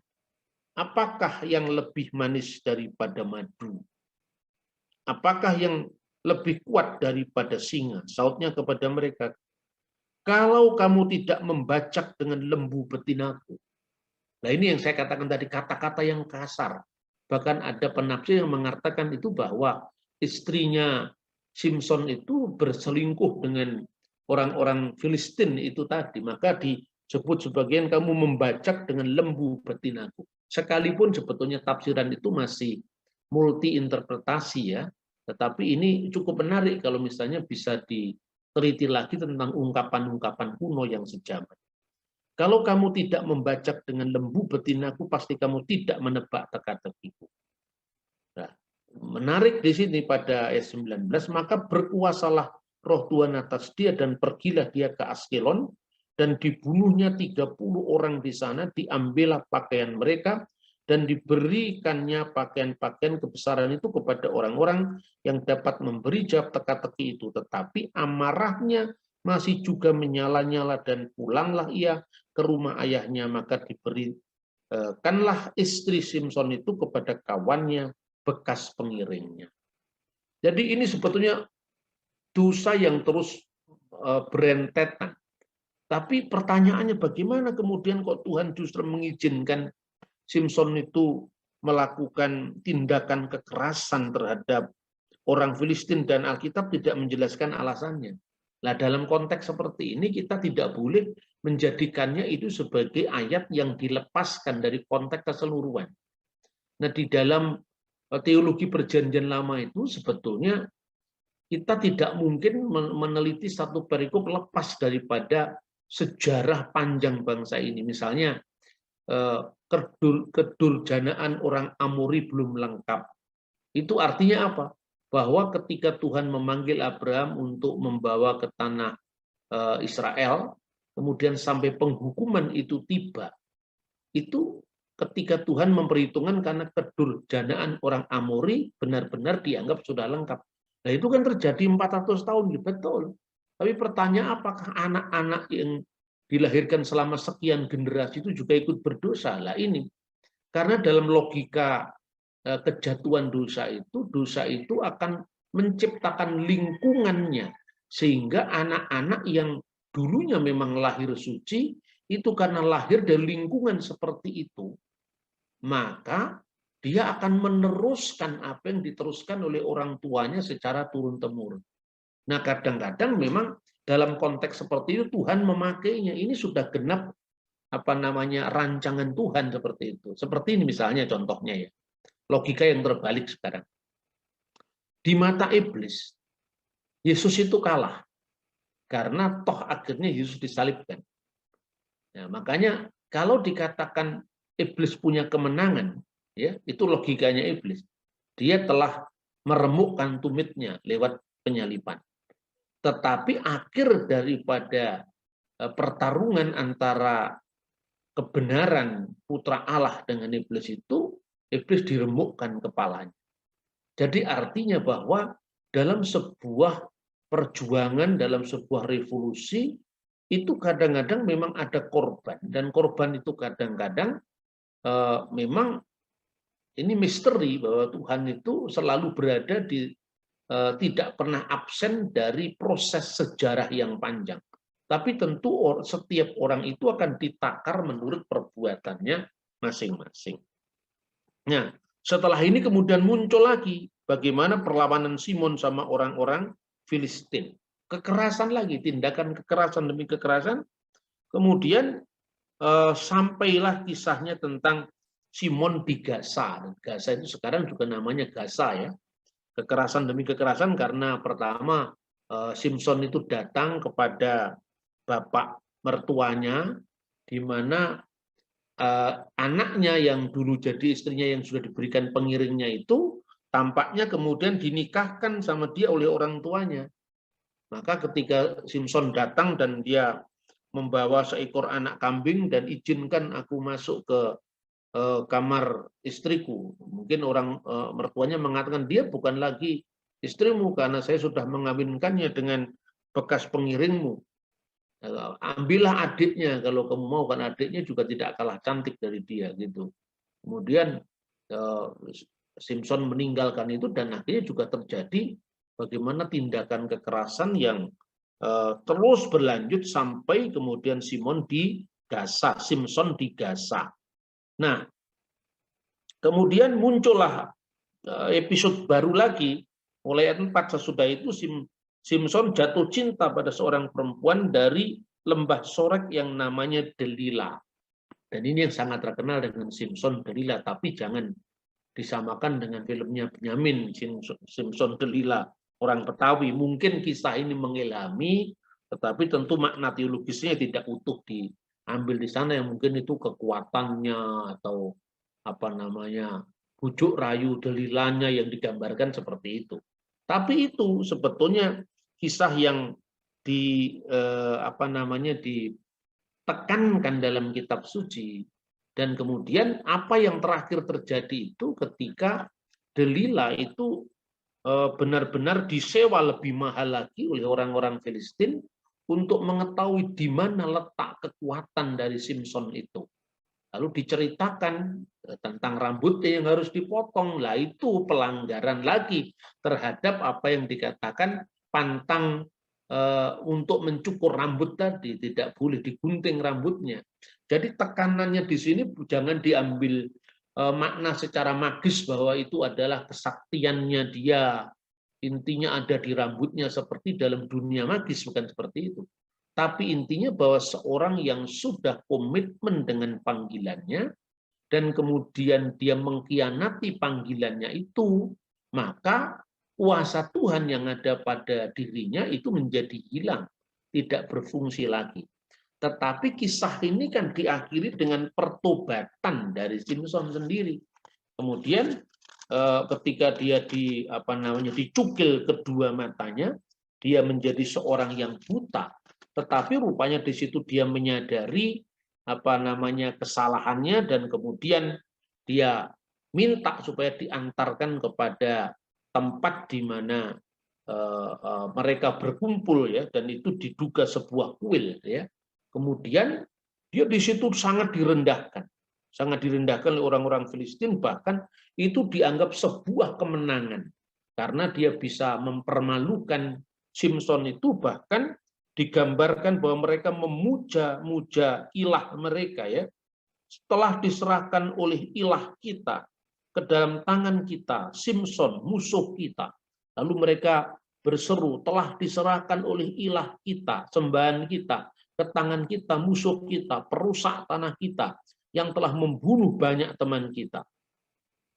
apakah yang lebih manis daripada madu? Apakah yang lebih kuat daripada singa? Sautnya kepada mereka, kalau kamu tidak membacak dengan lembu betinaku. Nah, ini yang saya katakan tadi, kata-kata yang kasar. Bahkan ada penafsir yang mengatakan itu bahwa istrinya Simpson itu berselingkuh dengan orang-orang Filistin itu tadi. Maka disebut sebagian kamu membacak dengan lembu betinaku. Sekalipun sebetulnya tafsiran itu masih multi interpretasi ya. Tetapi ini cukup menarik kalau misalnya bisa teliti lagi tentang ungkapan-ungkapan kuno yang sejaman. Kalau kamu tidak membacak dengan lembu betinaku, pasti kamu tidak menebak teka-tekiku. Nah, menarik di sini pada ayat 19, maka berkuasalah roh Tuhan atas dia dan pergilah dia ke Askelon dan dibunuhnya 30 orang di sana, diambillah pakaian mereka dan diberikannya pakaian-pakaian kebesaran itu kepada orang-orang yang dapat memberi jawab teka-teki itu. Tetapi amarahnya masih juga menyala-nyala dan pulanglah ia ke rumah ayahnya, maka diberikanlah istri Simson itu kepada kawannya bekas pengiringnya. Jadi ini sebetulnya dosa yang terus berentetan. Tapi pertanyaannya bagaimana kemudian kok Tuhan justru mengizinkan Simson itu melakukan tindakan kekerasan terhadap orang Filistin dan Alkitab tidak menjelaskan alasannya. Nah, dalam konteks seperti ini kita tidak boleh menjadikannya itu sebagai ayat yang dilepaskan dari konteks keseluruhan. Nah, di dalam teologi Perjanjian Lama itu sebetulnya kita tidak mungkin meneliti satu perikop lepas daripada sejarah panjang bangsa ini. Misalnya kedurjanaan orang Amori belum lengkap. Itu artinya apa? Bahwa ketika Tuhan memanggil Abraham untuk membawa ke tanah Israel, kemudian sampai penghukuman itu tiba, itu ketika Tuhan memperhitungkan karena kedurjanaan orang Amori benar-benar dianggap sudah lengkap. Nah, itu kan terjadi 400 tahun, betul. Tapi pertanyaan, apakah anak-anak yang dilahirkan selama sekian generasi itu juga ikut berdosa? Lah ini, karena dalam logika kejatuhan dosa itu akan menciptakan lingkungannya, sehingga anak-anak yang dulunya memang lahir suci, itu karena lahir dari lingkungan seperti itu, maka dia akan meneruskan apa yang diteruskan oleh orang tuanya secara turun-temurun. Nah, kadang-kadang memang dalam konteks seperti itu Tuhan memakainya. Ini sudah genap rancangan Tuhan seperti itu. Seperti ini misalnya contohnya ya. Logika yang terbalik sekarang. Di mata iblis, Yesus itu kalah. Karena toh akhirnya Yesus disalibkan. Nah, makanya kalau dikatakan iblis punya kemenangan, ya, itu logikanya iblis. Dia telah meremukkan tumitnya lewat penyaliban. Tetapi akhir daripada pertarungan antara kebenaran putra Allah dengan iblis itu, iblis diremukkan kepalanya. Jadi artinya bahwa dalam sebuah perjuangan, dalam sebuah revolusi, itu kadang-kadang memang ada korban. Dan korban itu kadang-kadang memang ini misteri bahwa Tuhan itu selalu berada di tidak pernah absen dari proses sejarah yang panjang. Tapi tentu setiap orang itu akan ditakar menurut perbuatannya masing-masing. Nah, setelah ini kemudian muncul lagi bagaimana perlawanan Simon sama orang-orang Filistin. Kekerasan lagi, tindakan kekerasan demi kekerasan. Kemudian sampailah kisahnya tentang Simon di Gaza. Gaza itu sekarang juga namanya Gaza ya. Kekerasan demi kekerasan karena pertama Simson itu datang kepada bapak mertuanya, di mana anaknya yang dulu jadi istrinya yang sudah diberikan pengiringnya itu tampaknya kemudian dinikahkan sama dia oleh orang tuanya. Maka ketika Simson datang dan dia membawa seekor anak kambing dan izinkan aku masuk ke kamar istriku. Mungkin orang mertuanya mengatakan dia bukan lagi istrimu karena saya sudah mengawinkannya dengan bekas pengiringmu. Ambillah adiknya kalau kamu mau, kan adiknya juga tidak kalah cantik dari dia gitu. Kemudian Simson meninggalkan itu dan akhirnya juga terjadi bagaimana tindakan kekerasan yang terus berlanjut sampai kemudian Simson di Gaza. Nah, kemudian muncullah episode baru lagi, mulai ayat 4 sesudah itu Simson jatuh cinta pada seorang perempuan dari lembah Sorek yang namanya Delila. Dan ini yang sangat terkenal dengan Simson Delila, tapi jangan disamakan dengan filmnya Benyamin, Simson Delila. orang Betawi. Mungkin kisah ini mengilhami, tetapi tentu makna teologisnya tidak utuh diambil di sana, yang mungkin itu kekuatannya atau apa namanya bujuk rayu delilanya yang digambarkan seperti itu. Tapi itu sebetulnya kisah yang ditekankan dalam kitab suci. Dan kemudian apa yang terakhir terjadi itu ketika Delila itu benar-benar disewa lebih mahal lagi oleh orang-orang Filistin untuk mengetahui di mana letak kekuatan dari Simson itu. Lalu diceritakan tentang rambutnya yang harus dipotong. Lah itu pelanggaran lagi terhadap apa yang dikatakan pantang untuk mencukur rambut tadi, tidak boleh digunting rambutnya. Jadi tekanannya di sini jangan diambil makna secara magis bahwa itu adalah kesaktiannya dia, intinya ada di rambutnya seperti dalam dunia magis, bukan seperti itu. Tapi intinya bahwa seorang yang sudah komitmen dengan panggilannya dan kemudian dia mengkhianati panggilannya itu, maka kuasa Tuhan yang ada pada dirinya itu menjadi hilang, tidak berfungsi lagi. Tetapi kisah ini kan diakhiri dengan pertobatan dari Simson sendiri. Kemudian ketika dia dicukil kedua matanya, dia menjadi seorang yang buta. Tetapi rupanya di situ dia menyadari kesalahannya, dan kemudian dia minta supaya diantarkan kepada tempat di mana mereka berkumpul, ya, dan itu diduga sebuah kuil, ya. Kemudian dia di situ sangat direndahkan oleh orang-orang Filistin, bahkan itu dianggap sebuah kemenangan karena dia bisa mempermalukan Simson itu. Bahkan digambarkan bahwa mereka memuja-muja ilah mereka, ya. Setelah diserahkan oleh ilah kita ke dalam tangan kita, Simson musuh kita, lalu mereka berseru, telah diserahkan oleh ilah kita, sembahan kita, ke tangan kita, musuh kita, perusak tanah kita, yang telah membunuh banyak teman kita.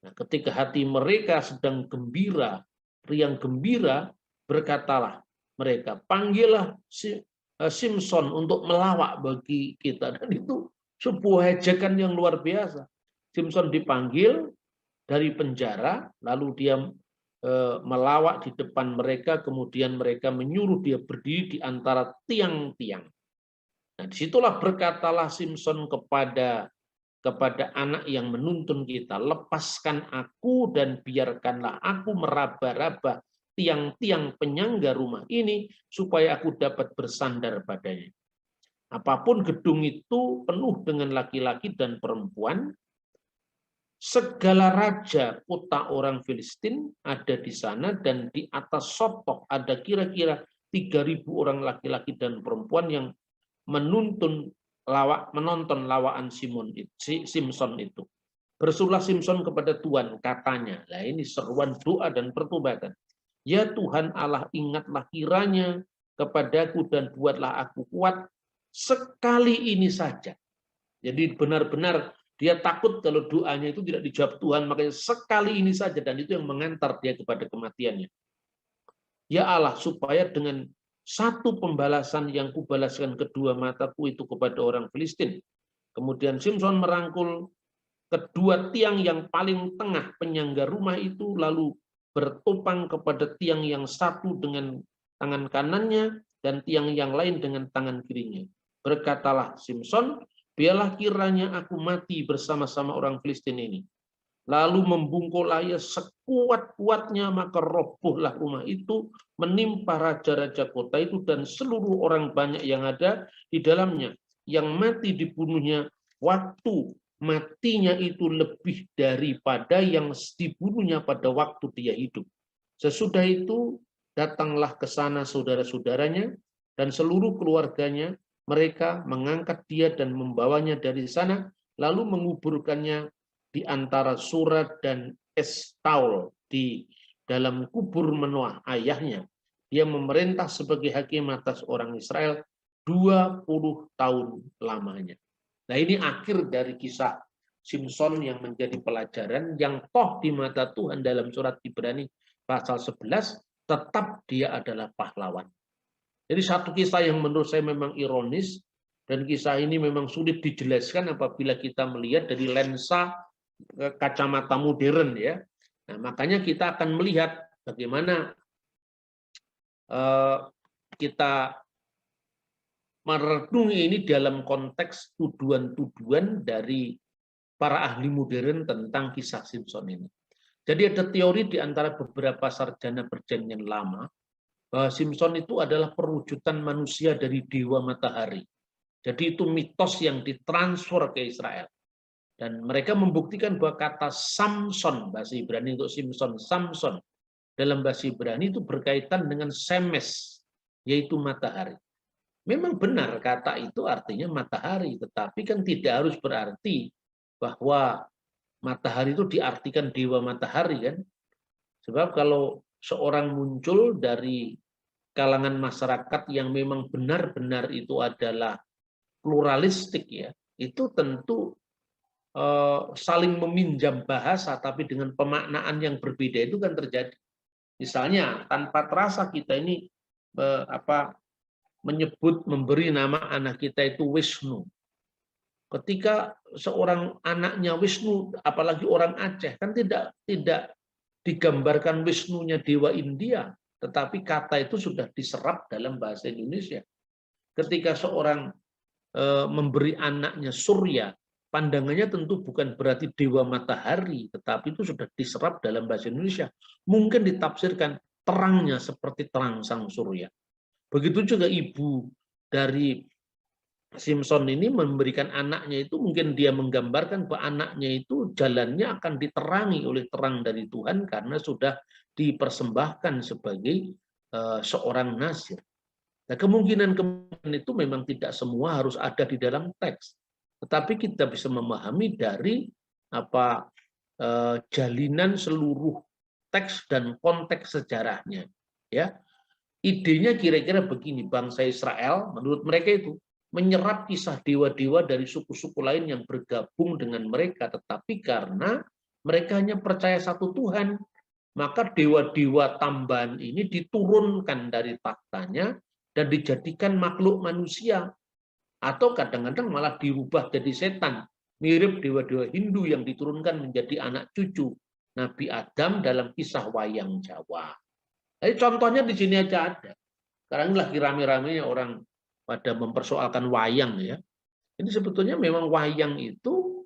Nah, ketika hati mereka sedang gembira, riang gembira, berkatalah mereka, panggillah Simson untuk melawak bagi kita. Dan itu sebuah ejekan yang luar biasa. Simson dipanggil dari penjara, lalu dia melawak di depan mereka, kemudian mereka menyuruh dia berdiri di antara tiang-tiang. Nah, disitulah berkatalah Simson kepada anak yang menuntun kita, lepaskan aku dan biarkanlah aku meraba-raba tiang-tiang penyangga rumah ini supaya aku dapat bersandar padanya. Apapun gedung itu penuh dengan laki-laki dan perempuan, segala raja kota orang Filistin ada di sana, dan di atas sotok ada kira-kira 3.000 orang laki-laki dan perempuan yang menonton lawakan Simson itu. Bersulah Simson kepada Tuhan, katanya. Nah, ini seruan doa dan pertobatan. Ya Tuhan Allah, ingatlah kiranya kepadaku dan buatlah aku kuat sekali ini saja. Jadi benar-benar dia takut kalau doanya itu tidak dijawab Tuhan, makanya sekali ini saja, dan itu yang mengantar dia kepada kematiannya. Ya Allah, supaya dengan satu pembalasan yang kubalaskan kedua mataku itu kepada orang Filistin. Kemudian Simson merangkul kedua tiang yang paling tengah penyangga rumah itu, lalu bertopang kepada tiang yang satu dengan tangan kanannya dan tiang yang lain dengan tangan kirinya. Berkatalah Simson, biarlah kiranya aku mati bersama-sama orang Filistin ini. Lalu membungkuklah ia sekuat-kuatnya, maka robohlah rumah itu, menimpa raja-raja kota itu dan seluruh orang banyak yang ada di dalamnya. Yang mati dibunuhnya, waktu matinya itu lebih daripada yang dibunuhnya pada waktu dia hidup. Sesudah itu datanglah ke sana saudara-saudaranya dan seluruh keluarganya, mereka mengangkat dia dan membawanya dari sana, lalu menguburkannya di antara Surat dan Estaol di dalam kubur Manoah ayahnya. Dia memerintah sebagai hakim atas orang Israel 20 tahun lamanya. Nah, ini akhir dari kisah Simson yang menjadi pelajaran yang toh di mata Tuhan dalam surat Ibrani pasal 11 tetap dia adalah pahlawan. Jadi satu kisah yang menurut saya memang ironis, dan kisah ini memang sulit dijelaskan apabila kita melihat dari lensa kacamata modern ya. Nah, makanya kita akan melihat bagaimana kita merenungi ini dalam konteks tuduhan-tuduhan dari para ahli modern tentang kisah Simpson ini. Jadi ada teori di antara beberapa sarjana perjanjian lama bahwa Simpson itu adalah perwujudan manusia dari dewa matahari. Jadi itu mitos yang ditransfer ke Israel. Dan mereka membuktikan bahwa kata Samson, bahasa Ibrani untuk Simpson, Samson, dalam bahasa Ibrani itu berkaitan dengan Semes, yaitu matahari. Memang benar kata itu artinya matahari, tetapi kan tidak harus berarti bahwa matahari itu diartikan dewa matahari kan. Sebab kalau seorang muncul dari kalangan masyarakat yang memang benar-benar itu adalah pluralistik ya, itu tentu saling meminjam bahasa tapi dengan pemaknaan yang berbeda itu kan terjadi. Misalnya tanpa terasa kita ini menyebut memberi nama anak kita itu Wisnu. Ketika seorang anaknya Wisnu, apalagi orang Aceh, kan tidak digambarkan Wisnunya dewa India, tetapi kata itu sudah diserap dalam bahasa Indonesia. Ketika seorang memberi anaknya Surya, pandangannya tentu bukan berarti dewa matahari, tetapi itu sudah diserap dalam bahasa Indonesia. Mungkin ditafsirkan terangnya seperti terang sang Surya. Begitu juga ibu dari Simpson ini memberikan anaknya itu, mungkin dia menggambarkan bahwa anaknya itu jalannya akan diterangi oleh terang dari Tuhan karena sudah dipersembahkan sebagai seorang nazir. Nah, kemungkinan itu memang tidak semua harus ada di dalam teks, tetapi kita bisa memahami dari jalinan seluruh teks dan konteks sejarahnya. Ya, idenya kira-kira begini, bangsa Israel menurut mereka itu menyerap kisah dewa-dewa dari suku-suku lain yang bergabung dengan mereka, tetapi karena mereka hanya percaya satu Tuhan, maka dewa-dewa tambahan ini diturunkan dari taktanya dan dijadikan makhluk manusia, atau kadang-kadang malah dirubah jadi setan, mirip dewa-dewa Hindu yang diturunkan menjadi anak cucu Nabi Adam dalam kisah wayang Jawa. Jadi contohnya di sini aja ada. Sekarang lagi rame-ramenya orang pada mempersoalkan wayang ya. Ini sebetulnya memang wayang itu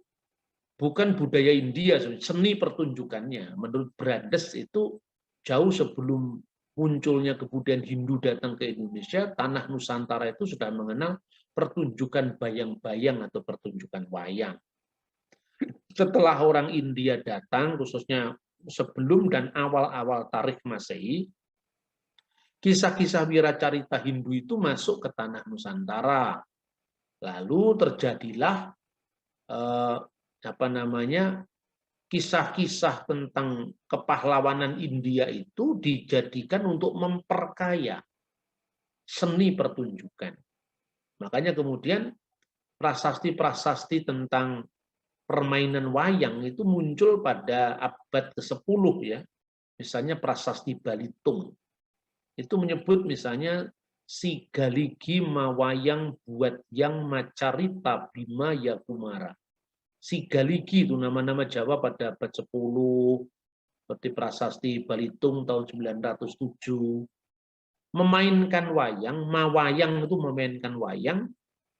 bukan budaya India, seni pertunjukannya. Menurut Brandes itu jauh sebelum munculnya kebudayaan Hindu datang ke Indonesia, tanah Nusantara itu sudah mengenal pertunjukan bayang-bayang atau pertunjukan wayang. Setelah orang India datang, khususnya sebelum dan awal-awal tarikh Masehi, kisah-kisah wiracarita Hindu itu masuk ke tanah Nusantara. Lalu terjadilah kisah-kisah tentang kepahlawanan India itu dijadikan untuk memperkaya seni pertunjukan. Makanya kemudian prasasti-prasasti tentang permainan wayang itu muncul pada abad ke-10 ya. Misalnya prasasti Balitung. Itu menyebut misalnya si galigi mawayang buat yang macarita bima ya kumara. Si galigi itu nama-nama Jawa pada abad 10, seperti prasasti Balitung tahun 907. Memainkan wayang, mawayang itu memainkan wayang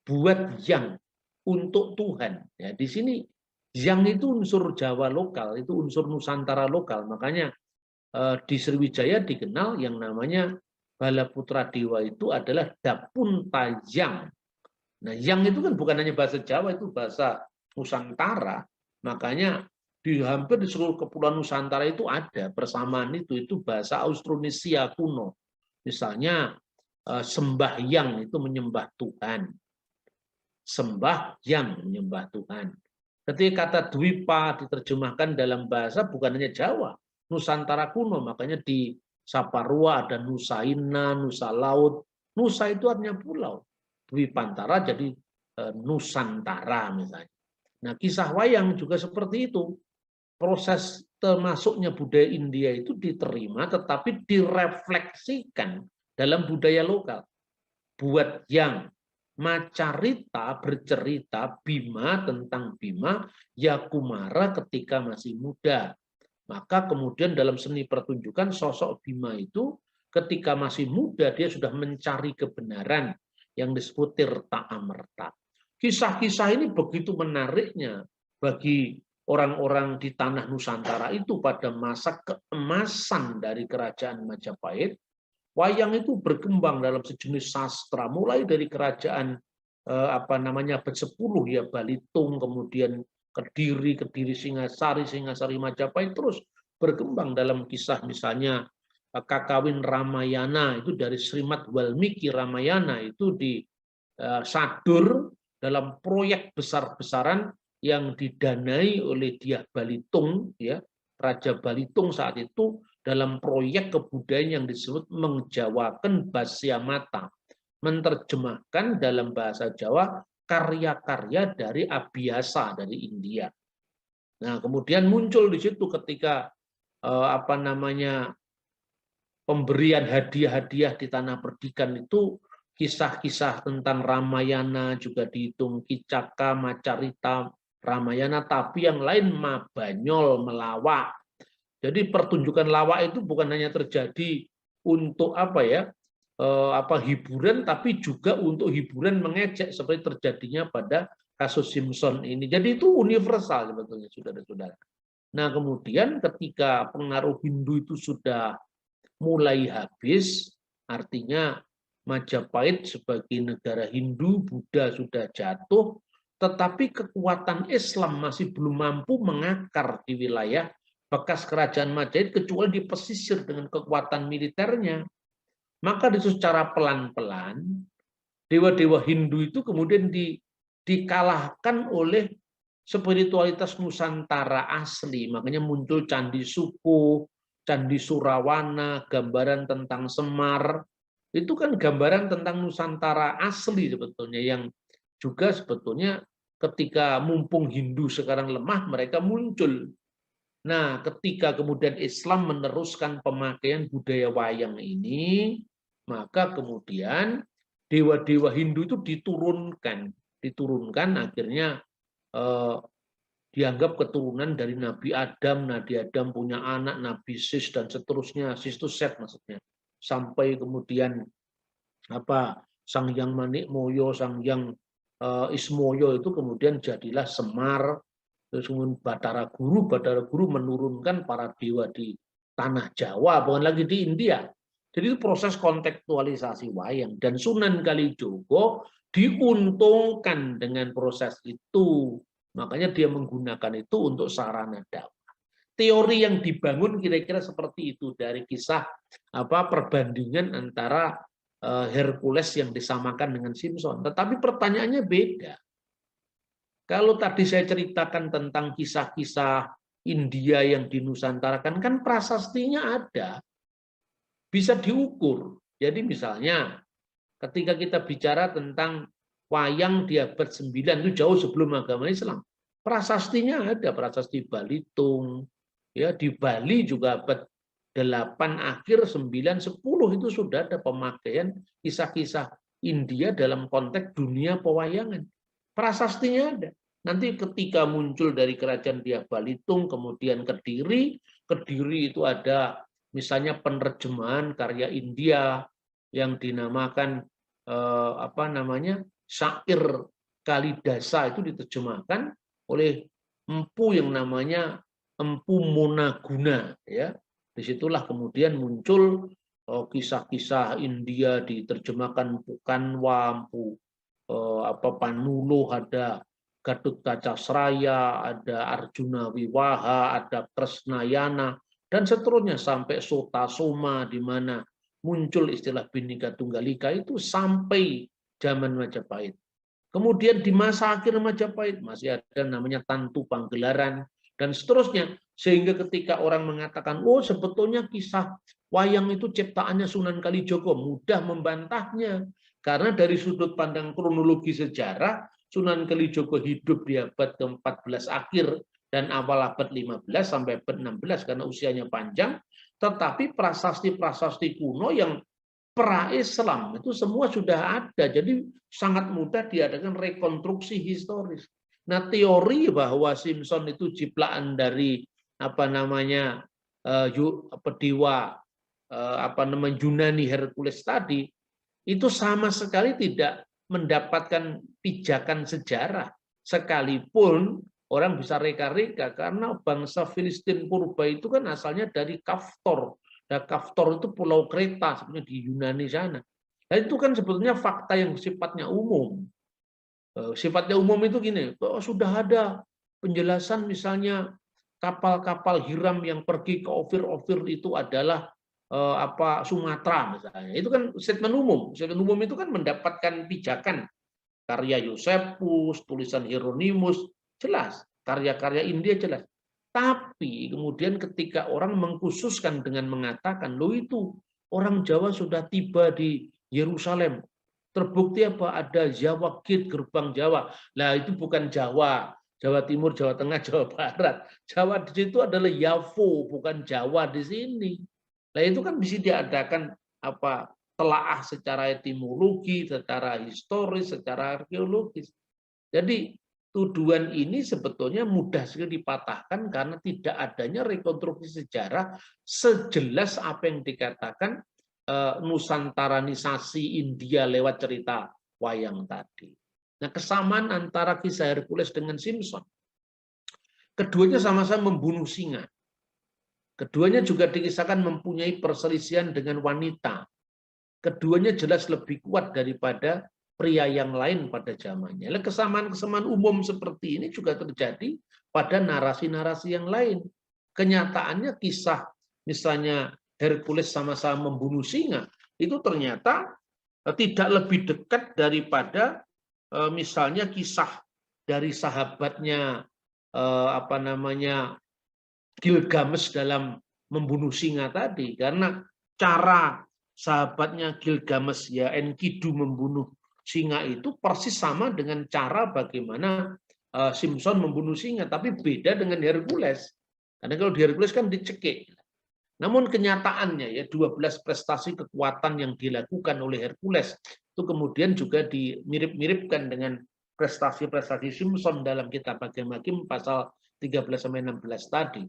buat yang untuk Tuhan. Ya, di sini yang itu unsur Jawa lokal, itu unsur Nusantara lokal. Makanya di Sriwijaya dikenal yang namanya Bala Putra Dewa itu adalah Dapun Tajang. Nah, yang itu kan bukan hanya bahasa Jawa, itu bahasa Nusantara. Makanya di hampir di seluruh kepulauan Nusantara itu ada persamaan itu bahasa Austronesia kuno. Misalnya sembahyang itu menyembah Tuhan. Sembahyang menyembah Tuhan. Ketika kata Dwipa diterjemahkan dalam bahasa bukan hanya Jawa, Nusantara kuno, makanya di Saparua ada Nusaina, Nusa Laut. Nusa itu artinya pulau. Dwipantara jadi Nusantara misalnya. Nah, kisah wayang juga seperti itu. Proses termasuknya budaya India itu diterima tetapi direfleksikan dalam budaya lokal. Buat yang Macarita bercerita Bima tentang Bima Yakumara ketika masih muda. Maka kemudian dalam seni pertunjukan sosok Bima itu ketika masih muda dia sudah mencari kebenaran yang disebut tirta amerta. Kisah-kisah ini begitu menariknya bagi orang-orang di tanah Nusantara itu pada masa keemasan dari kerajaan Majapahit. Wayang itu berkembang dalam sejenis sastra, mulai dari kerajaan Bersepuluh ya, Balitung, kemudian Kediri Singasari Majapahit, terus berkembang dalam kisah misalnya Kakawin Ramayana itu dari Srimad Walmiki Ramayana itu disadur dalam proyek besar-besaran yang didanai oleh Dyah Balitung ya, Raja Balitung saat itu, dalam proyek kebudayaan yang disebut Mengjawakan Basya Mata, menerjemahkan dalam bahasa Jawa karya-karya dari Abhyasa dari India. Nah, kemudian muncul di situ ketika pemberian hadiah-hadiah di tanah perdikan itu, kisah-kisah tentang Ramayana juga dihitung, Kicaka, Macarita, Ramayana, tapi yang lain Mabanyol, melawak. Jadi pertunjukan lawak itu bukan hanya terjadi untuk hiburan, tapi juga untuk hiburan mengejek seperti terjadinya pada kasus Simpson ini. Jadi itu universal sebetulnya, saudara-saudara. Nah, kemudian ketika pengaruh Hindu itu sudah mulai habis, artinya Majapahit sebagai negara Hindu, Buddha sudah jatuh, tetapi kekuatan Islam masih belum mampu mengakar di wilayah bekas kerajaan Majapahit kecuali di pesisir dengan kekuatan militernya. Maka secara pelan-pelan dewa-dewa Hindu itu kemudian dikalahkan oleh spiritualitas Nusantara asli. Makanya muncul Candi Suko, Candi Surawana, gambaran tentang Semar. Itu kan gambaran tentang Nusantara asli sebetulnya, yang juga sebetulnya ketika mumpung Hindu sekarang lemah, mereka muncul. Nah, ketika kemudian Islam meneruskan pemakaian budaya wayang ini, maka kemudian dewa-dewa Hindu itu diturunkan akhirnya dianggap keturunan dari Nabi Adam. Nabi Adam punya anak, Nabi Sis dan seterusnya, Sis itu Set maksudnya, sampai kemudian Sang Hyang Manikmoyo, Sang Hyang Ismoyo itu kemudian jadilah Semar. Terus kemudian Batara Guru menurunkan para dewa di tanah Jawa, bukan lagi di India. Jadi itu proses kontekstualisasi wayang, dan Sunan Kalijogo diuntungkan dengan proses itu. Makanya dia menggunakan itu untuk sarana dakwah. Teori yang dibangun kira-kira seperti itu dari kisah perbandingan antara Hercules yang disamakan dengan Simpson. Tetapi pertanyaannya beda. Kalau tadi saya ceritakan tentang kisah-kisah India yang dinusantarakan, kan prasastinya ada, bisa diukur. Jadi misalnya ketika kita bicara tentang wayang di abad 9 itu jauh sebelum agama Islam, prasastinya ada, prasasti Balitung. Ya, di Bali juga abad 8 akhir 9 10 itu sudah ada pemakaian kisah-kisah India dalam konteks dunia pewayangan. Prasastinya ada. Nanti ketika muncul dari kerajaan Dyah Balitung, kemudian Kediri itu ada misalnya penerjemahan karya India yang dinamakan Syair Kalidasa, itu diterjemahkan oleh empu yang namanya Empu Monaguna. Ya, disitulah kemudian muncul kisah-kisah India diterjemahkan Pukanwa, Panulo, ada Gatut Kaca Sraya, ada Arjuna Wiwaha, ada Kresnayana, dan seterusnya sampai Sota Soma, di mana muncul istilah Bhinneka Tunggal Ika itu sampai zaman Majapahit. Kemudian di masa akhir Majapahit masih ada namanya Tantu Panggelaran dan seterusnya, sehingga ketika orang mengatakan, oh sebetulnya kisah wayang itu ciptaannya Sunan Kalijogo, mudah membantahnya, karena dari sudut pandang kronologi sejarah Sunan Kalijogo hidup di abad ke-14 akhir dan awal abad 15 sampai abad 16 karena usianya panjang, tetapi prasasti-prasasti kuno yang pra-Islam itu semua sudah ada. Jadi sangat mudah diadakan rekonstruksi historis. Nah, teori bahwa Simpson itu ciptaan dari apa namanya dewa Yunani Hercules tadi itu sama sekali tidak mendapatkan pijakan sejarah, sekalipun orang bisa reka-reka karena bangsa Filistin purba itu kan asalnya dari Kaftor. Nah, Kaftor itu pulau Kreta sebenarnya di Yunani sana. Nah, itu kan sebetulnya fakta yang sifatnya umum. Sifatnya umum itu gini, sudah ada penjelasan misalnya kapal-kapal Hiram yang pergi ke Ofir-Ofir itu adalah Sumatera misalnya. Itu kan statement umum. Statement umum itu kan mendapatkan pijakan. Karya Yosepus, tulisan Hieronymus, jelas. Karya-karya India jelas. Tapi kemudian ketika orang mengkhususkan dengan mengatakan, loh itu orang Jawa sudah tiba di Yerusalem. Terbukti apa? Ada Jawa Gate, gerbang Jawa. Nah itu bukan Jawa. Jawa Timur, Jawa Tengah, Jawa Barat. Jawa di situ adalah Yavo, bukan Jawa di sini. Nah itu kan bisa diadakan telaah secara etimologi, secara historis, secara arkeologis. Jadi tuduhan ini sebetulnya mudah sekali dipatahkan karena tidak adanya rekonstruksi sejarah sejelas apa yang dikatakan Nusantaranisasi India lewat cerita wayang tadi. Nah, kesamaan antara kisah Hercules dengan Simpson. Keduanya sama-sama membunuh singa. Keduanya juga dikisahkan mempunyai perselisihan dengan wanita. Keduanya jelas lebih kuat daripada pria yang lain pada zamannya. Kesamaan-kesamaan umum seperti ini juga terjadi pada narasi-narasi yang lain. Kenyataannya kisah misalnya Hercules sama-sama membunuh singa itu ternyata tidak lebih dekat daripada misalnya kisah dari sahabatnya Gilgamesh dalam membunuh singa tadi, karena cara sahabatnya Gilgamesh ya Enkidu membunuh singa itu persis sama dengan cara bagaimana Simpson membunuh singa, tapi beda dengan Hercules. Karena kalau di Hercules kan dicekik. Namun kenyataannya ya 12 prestasi kekuatan yang dilakukan oleh Hercules itu kemudian juga dimirip-miripkan dengan prestasi-prestasi Simpson dalam kitab Hakim pasal 13-16 tadi.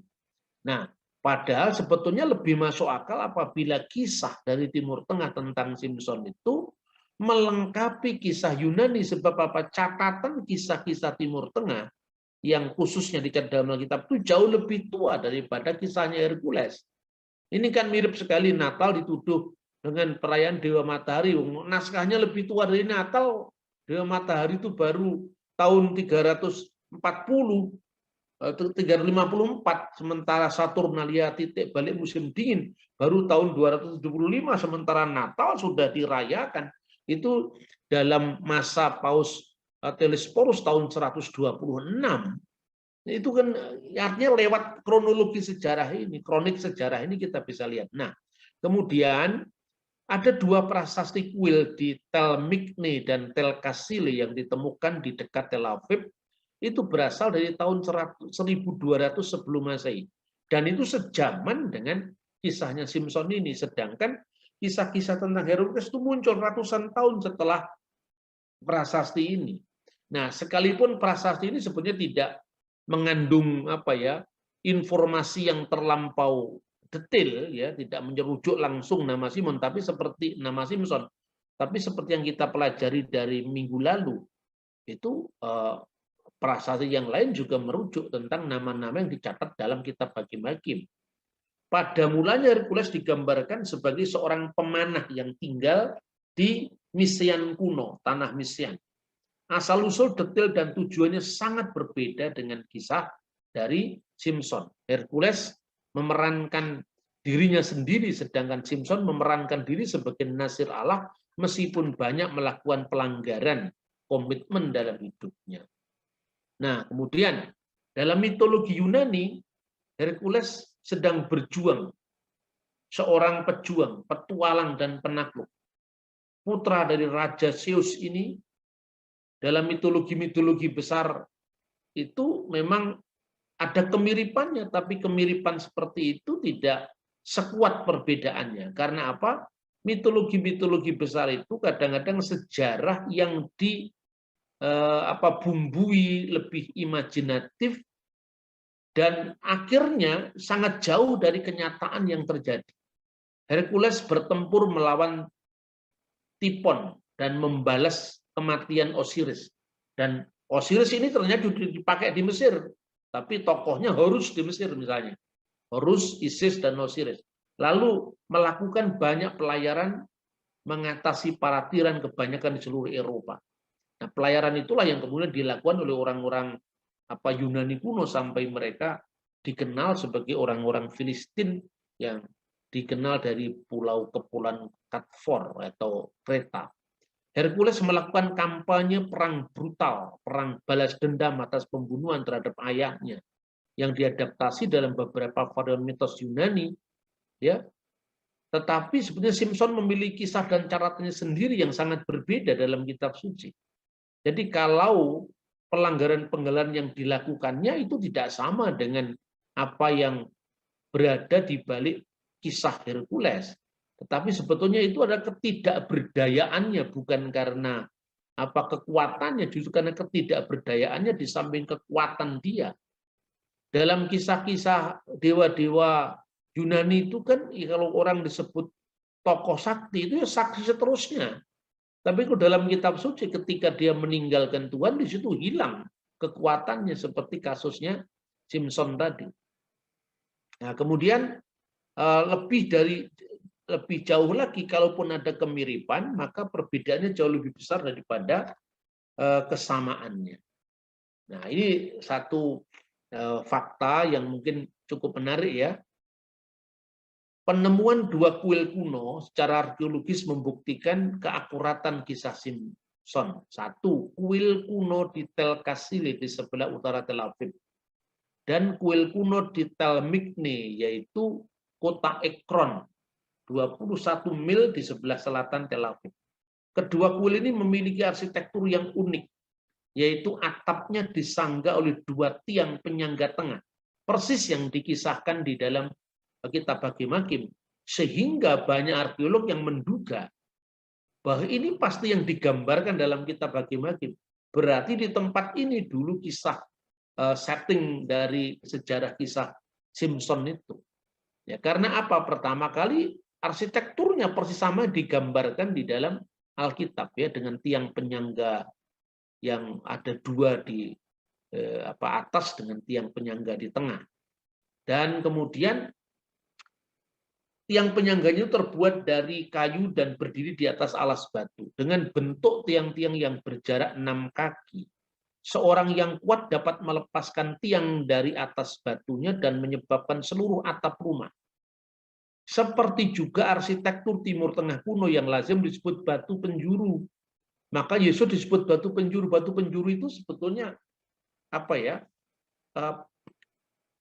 Nah, padahal sebetulnya lebih masuk akal apabila kisah dari Timur Tengah tentang Simpson itu melengkapi kisah Yunani, sebab apa? Catatan kisah-kisah Timur Tengah yang khususnya dicatat dalam Alkitab itu jauh lebih tua daripada kisahnya Hercules. Ini kan mirip sekali, Natal dituduh dengan perayaan Dewa Matahari. Naskahnya lebih tua dari Natal. Dewa Matahari itu baru tahun 340. 354, sementara Saturnalia titik balik musim dingin baru tahun 275, sementara Natal sudah dirayakan itu dalam masa Paus Telesporus tahun 126. Itu kan artinya lewat kronologi sejarah ini, kronik sejarah ini kita bisa lihat. Nah, kemudian ada dua prasasti kuil di Tel Miqne dan Tel Kasile yang ditemukan di dekat Tel Aviv. Itu berasal dari tahun 1200 sebelum Masehi. Dan itu sejaman dengan kisahnya Simpson ini. Sedangkan kisah-kisah tentang Hercules itu muncul ratusan tahun setelah prasasti ini. Nah, sekalipun prasasti ini sebenarnya tidak mengandung informasi yang terlampau detail, ya, tidak menyerujuk langsung nama Simpson, tapi seperti nama Simpson. Tapi seperti yang kita pelajari dari minggu lalu, itu prasasti yang lain juga merujuk tentang nama-nama yang dicatat dalam kitab Hakim. Pada mulanya Hercules digambarkan sebagai seorang pemanah yang tinggal di Misian kuno, tanah Misian. Asal-usul detail dan tujuannya sangat berbeda dengan kisah dari Simpson. Hercules memerankan dirinya sendiri, sedangkan Simpson memerankan diri sebagai nasir Allah meskipun banyak melakukan pelanggaran komitmen dalam hidupnya. Nah, kemudian dalam mitologi Yunani, Hercules sedang berjuang, seorang pejuang, petualang dan penakluk. Putra dari Raja Zeus ini dalam mitologi-mitologi besar itu memang ada kemiripannya, tapi kemiripan seperti itu tidak sekuat perbedaannya. Karena apa? Mitologi-mitologi besar itu kadang-kadang sejarah yang bumbui lebih imajinatif dan akhirnya sangat jauh dari kenyataan yang terjadi. Hercules bertempur melawan Typhon dan membalas kematian Osiris. Dan Osiris ini ternyata dipakai di Mesir, tapi tokohnya Horus di Mesir misalnya. Horus, Isis, dan Osiris. Lalu melakukan banyak pelayaran mengatasi para tiran kebanyakan di seluruh Eropa. Nah, pelayaran itulah yang kemudian dilakukan oleh orang-orang Yunani kuno sampai mereka dikenal sebagai orang-orang Filistin yang dikenal dari pulau-kepulauan Katfor atau Kreta. Hercules melakukan kampanye perang brutal, perang balas dendam atas pembunuhan terhadap ayahnya yang diadaptasi dalam beberapa varian mitos Yunani, ya. Tetapi sebenarnya Simpson memiliki kisah dan caratannya sendiri yang sangat berbeda dalam kitab suci. Jadi kalau pelanggaran-pelanggaran yang dilakukannya itu tidak sama dengan apa yang berada di balik kisah Hercules. Tetapi sebetulnya itu adalah ketidakberdayaannya, bukan karena kekuatannya, justru karena ketidakberdayaannya di samping kekuatan dia. Dalam kisah-kisah dewa-dewa Yunani itu kan kalau orang disebut tokoh sakti itu ya sakti seterusnya. Tapi kalau dalam kitab suci ketika dia meninggalkan Tuhan di situ hilang kekuatannya seperti kasusnya Simpson tadi. Nah, kemudian lebih jauh lagi kalaupun ada kemiripan maka perbedaannya jauh lebih besar daripada kesamaannya. Nah, ini satu fakta yang mungkin cukup menarik ya. Penemuan dua kuil kuno secara arkeologis membuktikan keakuratan kisah Simpson. Satu, kuil kuno di Tel Kasile di sebelah utara Tel Aviv. Dan kuil kuno di Tel Migne, yaitu kota Ekron, 21 mil di sebelah selatan Tel Aviv. Kedua kuil ini memiliki arsitektur yang unik, yaitu atapnya disangga oleh dua tiang penyangga tengah, persis yang dikisahkan di dalam kitab Hakim-Hakim, sehingga banyak arkeolog yang menduga bahwa ini pasti yang digambarkan dalam kitab Hakim-Hakim. Berarti di tempat ini dulu kisah setting dari sejarah kisah Simpson itu. Ya, karena apa? Pertama kali arsitekturnya persis sama digambarkan di dalam Alkitab ya, dengan tiang penyangga yang ada dua di atas dengan tiang penyangga di tengah. Dan kemudian tiang penyangganya terbuat dari kayu dan berdiri di atas alas batu. Dengan bentuk tiang-tiang yang berjarak 6 kaki. Seorang yang kuat dapat melepaskan tiang dari atas batunya dan menyebabkan seluruh atap rumah. Seperti juga arsitektur Timur Tengah kuno yang lazim disebut batu penjuru. Maka Yesus disebut batu penjuru. Batu penjuru itu sebetulnya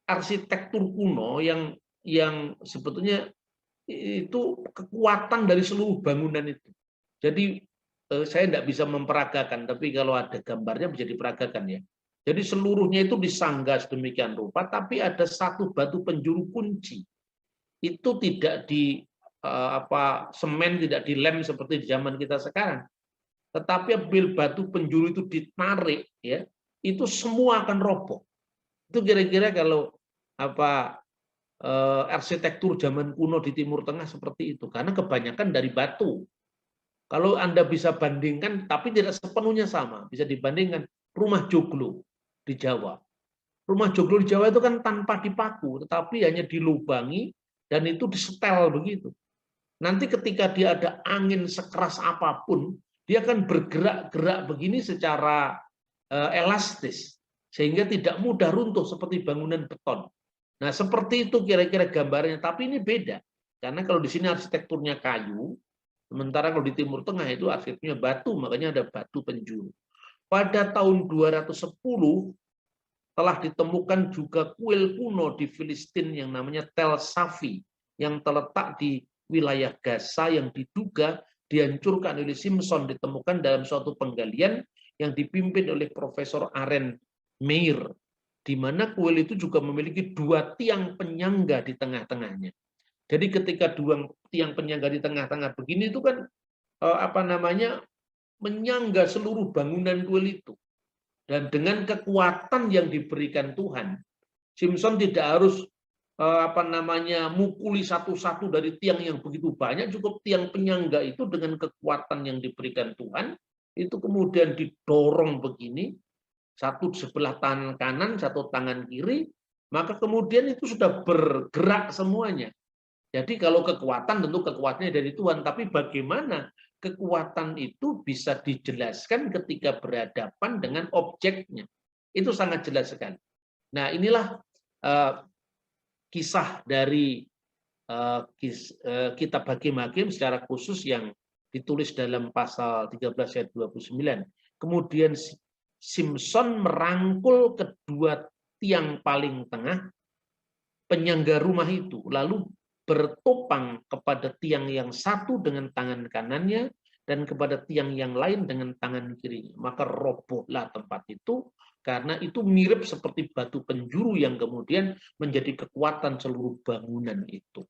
arsitektur kuno yang sebetulnya itu kekuatan dari seluruh bangunan itu. Jadi saya tidak bisa memperagakan, tapi kalau ada gambarnya bisa diperagakan ya. Jadi seluruhnya itu disangga sedemikian rupa, tapi ada satu batu penjuru kunci. Itu tidak di semen, tidak dilem seperti di zaman kita sekarang. Tetapi apabila batu penjuru itu ditarik, ya, itu semua akan roboh. Itu kira-kira kalau arsitektur zaman kuno di Timur Tengah seperti itu, karena kebanyakan dari batu. Kalau Anda bisa bandingkan, tapi tidak sepenuhnya sama, bisa dibandingkan rumah joglo di Jawa. Rumah joglo di Jawa itu kan tanpa dipaku, tetapi hanya dilubangi dan itu disetel begitu. Nanti ketika dia ada angin sekeras apapun, dia akan bergerak-gerak begini secara elastis, sehingga tidak mudah runtuh seperti bangunan beton. Nah, seperti itu kira-kira gambarnya, tapi ini beda. Karena kalau di sini arsitekturnya kayu, sementara kalau di Timur Tengah itu arsitekturnya batu, makanya ada batu penjuru. Pada tahun 210 telah ditemukan juga kuil kuno di Filistin yang namanya Tel Safi, yang terletak di wilayah Gaza yang diduga dihancurkan oleh Simpson, ditemukan dalam suatu penggalian yang dipimpin oleh Profesor Aren Meir. di mana kuil itu juga memiliki 2 tiang penyangga di tengah-tengahnya. Jadi ketika 2 tiang penyangga di tengah-tengah begini itu kan menyangga seluruh bangunan kuil itu. Dan dengan kekuatan yang diberikan Tuhan, Simpson tidak harus mukuli satu-satu dari tiang yang begitu banyak, cukup tiang penyangga itu dengan kekuatan yang diberikan Tuhan itu kemudian didorong begini, satu sebelah tangan kanan, satu tangan kiri, maka kemudian itu sudah bergerak semuanya. Jadi kalau kekuatan tentu kekuatannya dari Tuhan, tapi bagaimana kekuatan itu bisa dijelaskan ketika berhadapan dengan objeknya. Itu sangat jelas sekali. Nah, inilah kisah dari kitab Hakim-Hakim secara khusus yang ditulis dalam pasal 13 ayat 29. Kemudian Simpson merangkul kedua tiang paling tengah penyangga rumah itu, lalu bertopang kepada tiang yang satu dengan tangan kanannya dan kepada tiang yang lain dengan tangan kirinya. Maka robohlah tempat itu, karena itu mirip seperti batu penjuru yang kemudian menjadi kekuatan seluruh bangunan itu.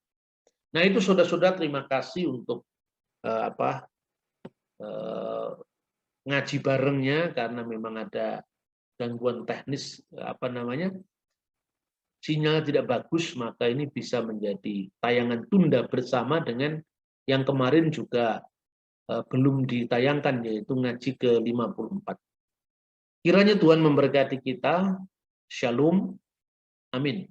Nah itu saudara-saudara, terima kasih untuk ngaji barengnya, karena memang ada gangguan teknis sinyal tidak bagus, maka ini bisa menjadi tayangan tunda bersama dengan yang kemarin juga belum ditayangkan, yaitu ngaji ke-54. Kiranya Tuhan memberkati kita. Shalom. Amin.